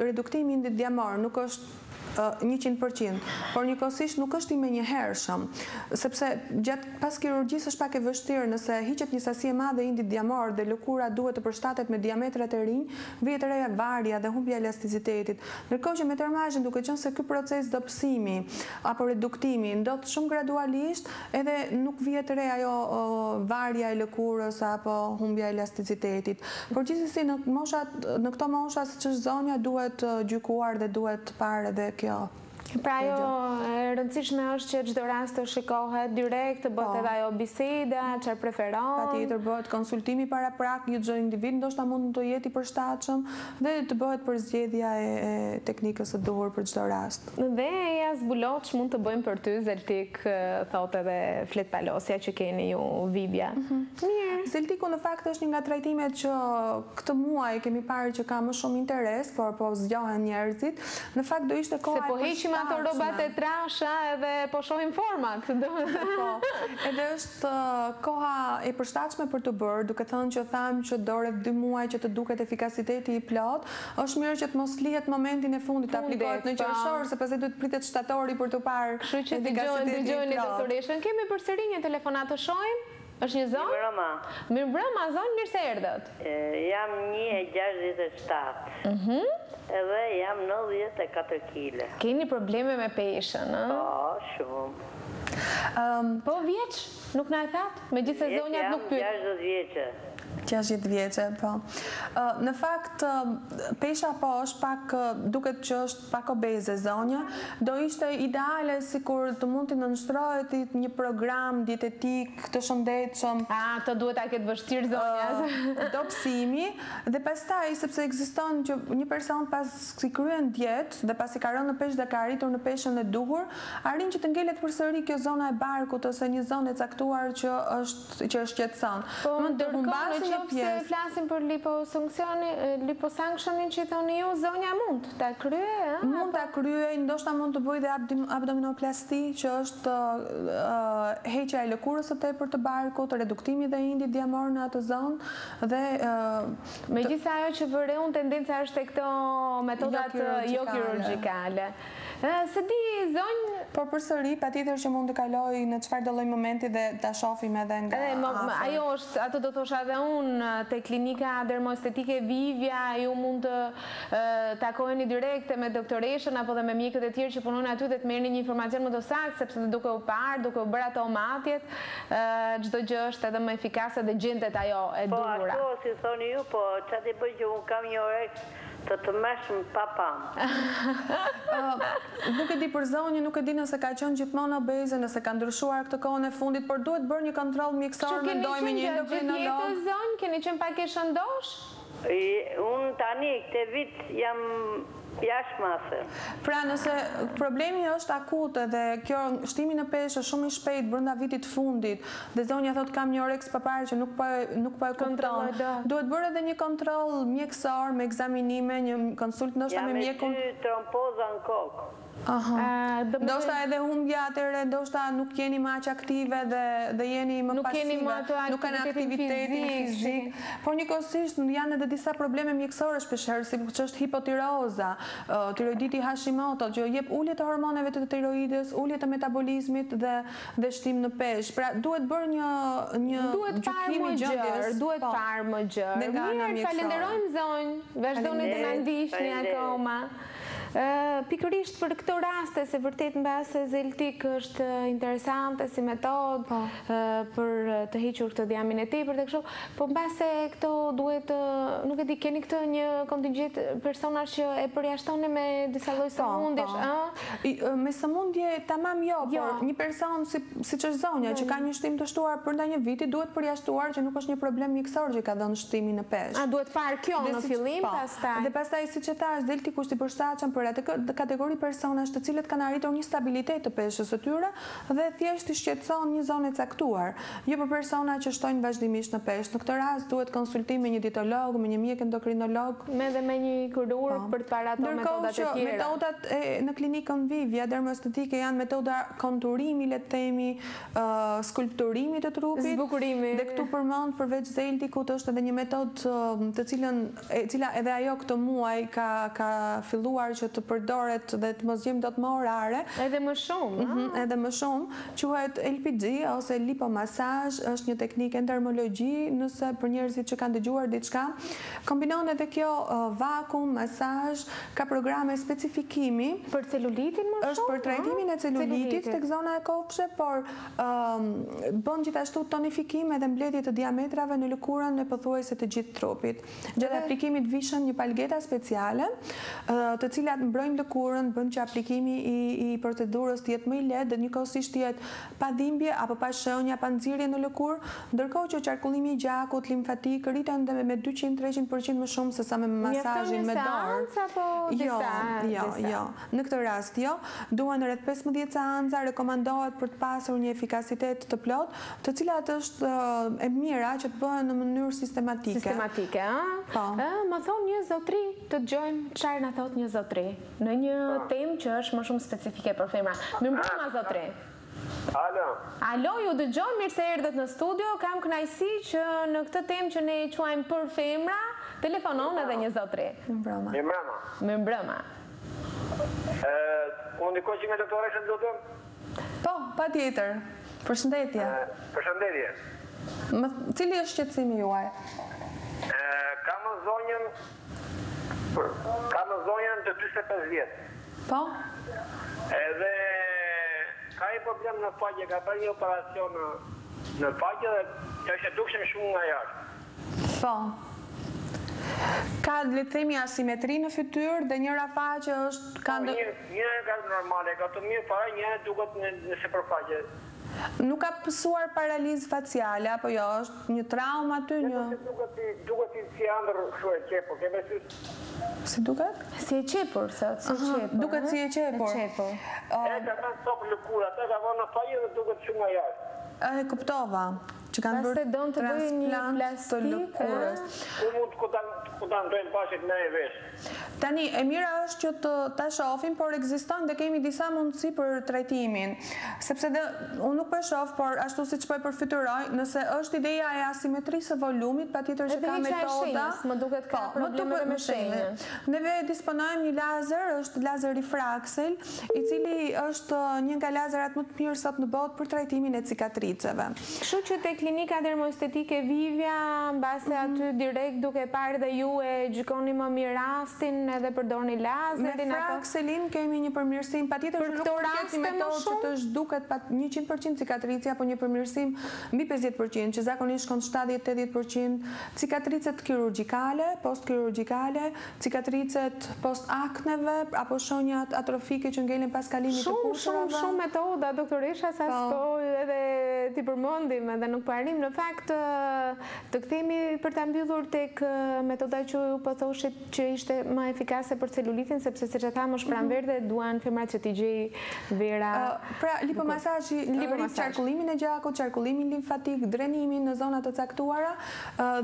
reduktimi i indit diamor nuk është 100%, por njëkohësisht nuk është i menjëhershëm, sepse gjatë pas kirurgjisë është pak e vështirë, nëse hiqet një sasi e madhe indit diamor dhe lëkura duhet të përshtatet me diametrat e rinj, vihet reja varja dhe humbja e elasticitetit. Ndërkohë që me tarmazhin, duke qenë se ky proces dobësimi apo reduktimi ndodh shumë gradualisht, edhe nuk vihet re ajo varja e lëkurës apo humbja e elasticitetit. Por gjithsesi në këto mosha siç është zonja duhet gjykuar dhe duhet parë edhe kjo. Pra ajo e rëndësishme është që çdo rast të shikohet direkt, bëhet edhe ajo biseda, çfarë preferon. Patjetër bëhet konsultimi paraprak, çdo individ ndoshta mund të jetë i përshtatshëm dhe të bëhet përzgjedhja e teknikës së duhur për çdo rast. Dhe ja zbuloç mund të bëjmë për ty Zeltik, thotë edhe flet palosja që keni ju Vivja. Mirë. Zeltiku në fakt është një nga trajtimet që këtë muaj kemi parë që ka më shumë interes, por po zgjohen njerëzit. Në fakt do ishte koha e përshtatshme. Ato robat e trasha edhe po shohim format. Edhe është koha e përshtatshme për të bërë, duke thënë që thamë që do rreth 2 muaj që të duket efikasiteti i plot, është mirë që të mos lihet momentin e fundit të aplikohet në qershor, sepse duhet pritet shtatori për të parë efikasitetin e plot. Doktoreshën, kemi përsëri një telefonat të shohim? Është një zonë? Mirëmbrëma, zonë, mirë se erdhët. Jam 1,67. Edhe jam 94 kg. Keni probleme me peshën, a? Po, shumë. Po vjeç? Nuk na e thatë? Me gjithë sezonjat nuk pyet. 60 vjeqe. 60 vjeqe, po. Në fakt, pesha po është pak, duket që është pak obeze zonja, do ishte ideale si kur të mund të nënshtrohet një program dietetik të shëndetshëm. Të duhet a ketë vështirë zonja. Dobësimi, dhe pastaj, sepse ekziston që një person pas si kryen dietë dhe pas i ka rënë në peshë dhe ka arritur në peshën e duhur, arrin që të ngelet përsëri kjo zona e barkut ose një zonë e caktuar që është qetëson. Mund të humbasë një pjesë. Se flasim për liposuctionin që thoni ju, zonja mund ta kryej? Mund ta kryej, ndoshta mund të bëj dhe abdominoplasti, që është heqja e lëkurës së tepër të barkut, reduktimi dhe indit diamor në atë zonë dhe megjithëse ajo që vëre unë tendenca është tek këto metodat jo kirurgjikale. Se di zonjë... Por përsëri, patjetër që mund të kaloj në çfarë do lloj momenti dhe ta shohim edhe nga afër. Ajo është, ato do thosha edhe unë, te klinika dermoestetike Vivja, ju mund të takoheni direkte me doktoreshën apo dhe me mjekët e tjerë që punojnë aty dhe të merrni një informacion më të saktë, sepse duke u parë, duke u bërë ato matjet, çdo gjë është edhe më efikase dhe gjendet ajo e duhura. Po ashtu si thoni ju, po çfarë të bëj që unë kam një oreks të mëshëm pa pamë. Nuk e di për zonjë, nuk e di nëse ka qenë gjithmonë obeze, nëse ka ndryshuar këtë kohën e fundit, por duhet bërë një kontroll mjekësor, mendojmë një endokrinolog. Keni qenë zonjë, keni qenë pak e shëndosh? Unë tani këtë vit jam Jashmase. Pra nëse problemi është akut dhe kjo shtimi në peshë është shumë i shpejt brenda vitit fundit dhe zonja thot kam një oreks papare që nuk po e kupton. Duhet bërë edhe një kontroll mjekësor me ekzaminime, një konsult ndoshta me mjekun. Jam me 2 trompoza në kokë. Ndoshta edhe humbja atëre, ndoshta nuk jeni më aq aktive dhe jeni më pasive, nuk kanë aktivitetin fizik. Por njëkohësisht janë edhe disa probleme mjekësore shpeshherë, si që është hipotireoza, tiroiditi Hashimoto, që jep ulje të hormoneve të tiroides, ulje të metabolizmit dhe shtim në peshë. Pra duhet bërë një gjykim i gjendjes. Duhet parë më gjërë. Mirë, falenderojmë zonjë, vazhdoni të na ndiqni akoma. Pikërisht për këto raste, se vërtet në base Zeltik është interesante si metodë për të hequr këtë dhiamin e tepërt dhe kështu, po në base këto duhet, nuk e di, keni këtë një kontingjent personash që e përjashtoni me disa lloj sëmundjesh? Me sëmundje tamam jo, por një person siç është zonja që ka një shtim të shtuar brenda një viti duhet përjashtuar që nuk është një problem mjekësor që ka dhënë shtimin në peshë. Duhet parë kjo në fillim, pastaj. Dhe pastaj siç e thash, Zeltik është i përshtatshëm për atë kategori personash të cilët kanë arritur një stabilitet të peshës së tyre dhe thjesht i shqetëson një zonë e caktuar, jo për persona që shtojnë vazhdimisht në peshë. Në këtë rast duhet konsultim me një dietolog, me një mjek endokrinolog, me një kirurg për të parë ato metodat e tjera. Metodat në klinikën Vivia dermoestetike janë metoda konturimi, le të themi, skulpturimi të trupit, zbukurimi. Dhe këtu përmend përveç Zeltikut është edhe një metodë të cila edhe ajo këtë muaj ka filluar që të përdoret dhe të mos gjejmë dot më orare. Edhe më shumë, edhe më shumë, quhet LPG ose lipomasazh, është një teknikë endermologji, nëse për njerëzit që kanë dëgjuar diçka, kombinon edhe kjo vakum, masazh, ka programe specifikimi për celulitin më shumë. Është për trajtimin e celulitit tek zona e kofshë, por bën gjithashtu tonifikim edhe mbledhje të diametrave në lëkurën e pothuajse të gjithë trupit. Gjatë aplikimit vishën një palgeta speciale, të cilat mbrojnë lëkurën, bën që aplikimi i procedurës të jetë më i lehtë dhe njëkohësisht të jetë pa dhimbje apo pa shenja, pa nxirje në lëkurë, ndërkohë që qarkullimi i gjakut, limfatik rriten dhe me 200-300% më shumë se sa me masazhin me dorë. Apo Jo. Në këtë rast jo, duhen rreth 15 seanca, rekomandohet për të pasur një efikasitet të plot, të cilat është e mira që të bëhen në mënyrë sistematike. Sistematike, a? Më thonë një zotri, të dëgjojmë çfarë na thot një zotri në një temë që është më shumë specifike për femra. Mirëmbrëma zotri. Alo, ju dëgjoj, mirë se erdhët në studio. Kam kënaqësi që në këtë temë që ne e quajmë për femra, telefonon edhe një zotri. Mirëmbrëma. Unë ndikoj që me doktoreshën do të? Po, patjetër. Përshëndetje. Përshëndetje. Cili është shqetësimi juaj? Kam në zonjën të 45 vjetë. Po? Edhe ka i problem në faqe, ka bërë një operacion në faqe dhe të është dukshëm shumë nga jashtë. Po. Ka, le të themi, asimetri në fytyrë dhe njëra faqe është... Njëra ka normale, ka të mirë fare, njëra duket në sipërfaqe. Nuk ka pësuar paralizë faciale, apo jo, është një trauma aty, një... Duket si andër kështu e qepur, keme sy... Si duket? Si e qepur, thot, si e qepur. Duket si e qepur. E ka kanë sopë lëkura, te ka vënë në faqe dhe duket shumë nga jashtë. E kuptova, që kanë bërë transplant të lëkurës. Ku ta ndojnë bashkët me e vesh? Tani, e mira është që të ta shohim, por ekziston dhe kemi disa mundësi për trajtimin. Sepse unë nuk për shoh, por ashtu si që po e përfytyroj, nëse është ideja e asimetrisë së volumit, patjetër që ka metoda... Më duket ka probleme me shenjën. Neve disponojmë një lazer, është lazer Refraxel, i cili është një nga lazerat më të mirë sot në botë për trajtimin e cikatriceve. Kështu që te klinika dermoestetike Vivia, mbase aty direkt duke parë dhe ju e gjykoni më mirë rastin edhe përdorni lazerin. Me Refraxelin kemi një përmirësim, patjetër që nuk përket një metodë që të zhduket 100% cikatrici apo një përmirësim mbi 50%, që zakonisht shkon 70-80%, cikatricet kirurgjikale, post-kirurgjikale, cikatricet post-akneve apo shenjat atrofike që ngelen pas kalimit të kushërave. Shumë metoda, doktoresha, sa s'po edhe t'i përmendim edhe nuk po arrim në fakt të kthehemi për ta mbyllur tek metoda që ju po thoshit që ishte më efikase për celulitin, sepse siç e tham është pranverë dhe duan femrat që t'i gjej vera. Pra lipomasazhi rrit qarkullimin e gjakut, qarkullimin limfatik, drenimin në zona të caktuara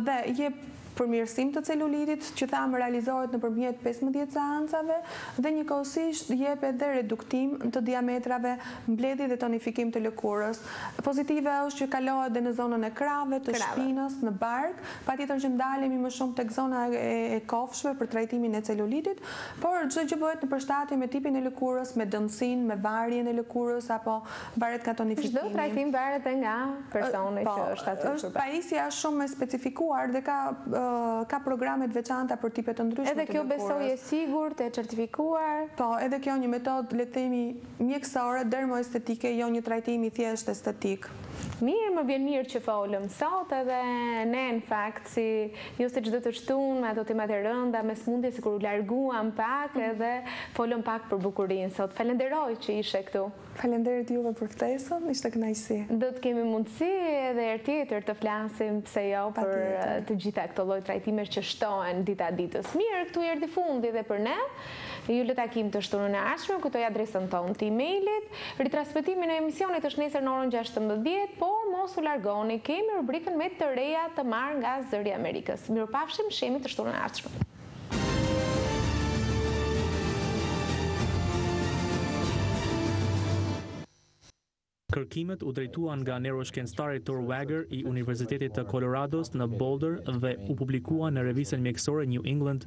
dhe jep përmirësim të celulitit që thamë realizohet nëpërmjet 15 seancave dhe njëkohësisht jep edhe reduktim të diametrave, mbledhje dhe tonifikim të lëkurës. Pozitive është që kalohet dhe në zonën e krave, të shpinës, në bark, patjetër që ndalemi më shumë tek zona e kofshëve për trajtimin e celulitit, por çdo gjë bëhet në përshtatje me tipin e lëkurës, me dëmsinë, me varjen e lëkurës apo varet nga tonifikimi. Çdo trajtim varet nga personi që është aty. Është pajisja shumë e specifikuar dhe ka programe të veçanta për tipe të ndryshme të lëkurës. Edhe kjo besoj e sigurt, e certifikuar. Po, edhe kjo një metodë, le të themi, mjekësore, dermoestetike, jo një trajtimi thjesht estetik. Mirë, më vjen mirë që folëm sot edhe ne në fakt si ju se çdo të shtunë me ato temat e rënda, me smundje sikur u larguam pak edhe folëm pak për bukurinë sot. Falenderoj që ishe këtu. Falenderit juve për ftesën, ishte kënaqësi. Do të kemi mundësi edhe herë tjetër të flasim pse jo për të gjitha këto lloj trajtimesh që shtohen dita ditës. Mirë, këtu erdhi fundi dhe për ne. Ju le takim të shtunën e ardhshme, kujtoj adresën tonë të emailit. Ritransmetimi në emisionit është nesër në orën 16, por mos u largoni, kemi rubrikën me të reja të marrë nga Zëri i Amerikës. Mirupafshim, shihemi të shtunën e ardhshme. Kërkimet u drejtuan nga neuroshkencëtari Thor Wager i Universitetit të Colorados në Boulder dhe u publikuan në revistën mjekësore New England.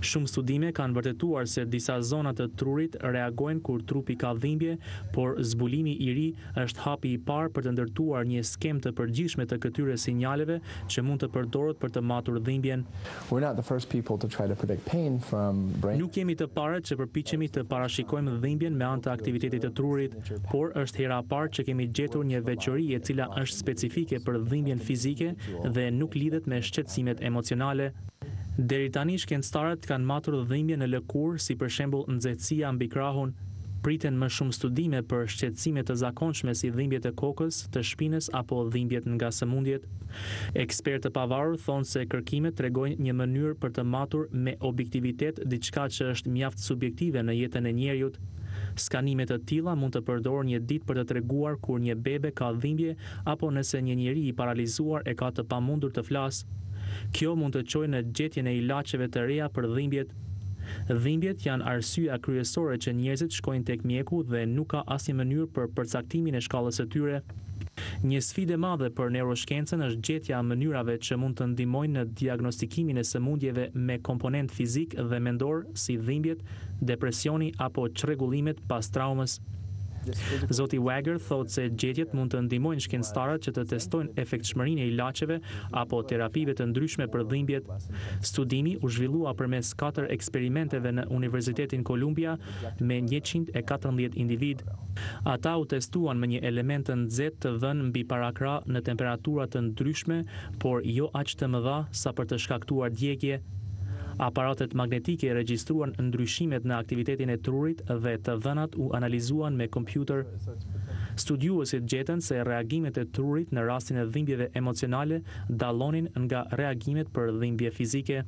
Shumë studime kanë vërtetuar se disa zona të trurit reagojnë kur trupi ka dhimbje, por zbulimi i ri është hapi i parë për të ndërtuar një skemë të përgjithshme të këtyre sinjaleve që mund të përdoret për të matur dhimbjen. Nuk jemi të parët që përpiqemi të parashikojmë dhimbjen me anë të aktivitetit të trurit, por është hera e parë që kemi gjetur një veçori e cila është specifike për dhimbjen fizike dhe nuk lidhet me shqetësimet emocionale. Deri tani shkencëtarët kanë matur dhimbje në lëkurë, si për shembull nxehtësia mbi krahun. Priten më shumë studime për shqetësime të zakonshme si dhimbjet e kokës, të shpinës apo dhimbjet nga sëmundjet. Ekspertë të pavarur thonë se kërkimet tregojnë një mënyrë për të matur me objektivitet diçka që është mjaft subjektive në jetën e njeriut. Skanimet të tilla mund të përdoren një ditë për të treguar kur një bebe ka dhimbje apo nëse një njeri i paralizuar e ka të pamundur të flasë. Kjo mund të çojë në gjetjen e ilaçeve të reja për dhimbjet. Dhimbjet janë arsyeja kryesore që njerëzit shkojnë tek mjeku dhe nuk ka asnjë mënyrë për përcaktimin e shkallës së tyre. Një sfidë e madhe për neuroshkencën është gjetja e mënyrave që mund të ndihmojnë në diagnostikimin e sëmundjeve me komponent fizik dhe mendor si dhimbjet, depresioni apo çrregullimet pas traumës. Zoti Wager thotë se gjetjet mund të ndihmojnë shkencëtarët që të testojnë efektshmërinë e ilaçeve apo terapive të ndryshme për dhimbjet. Studimi u zhvillua përmes 4 eksperimenteve në Universitetin Columbia me 114 individ. Ata u testuan me një element të nxehtë të vënë mbi parakrah në temperatura të ndryshme, por jo aq të mëdha sa për të shkaktuar djegje. Aparatet magnetike regjistruan ndryshimet në aktivitetin e trurit dhe të dhënat u analizuan me kompjuter. Studiuesit gjetën se reagimet e trurit në rastin e dhimbjeve emocionale dallonin nga reagimet për dhimbje fizike.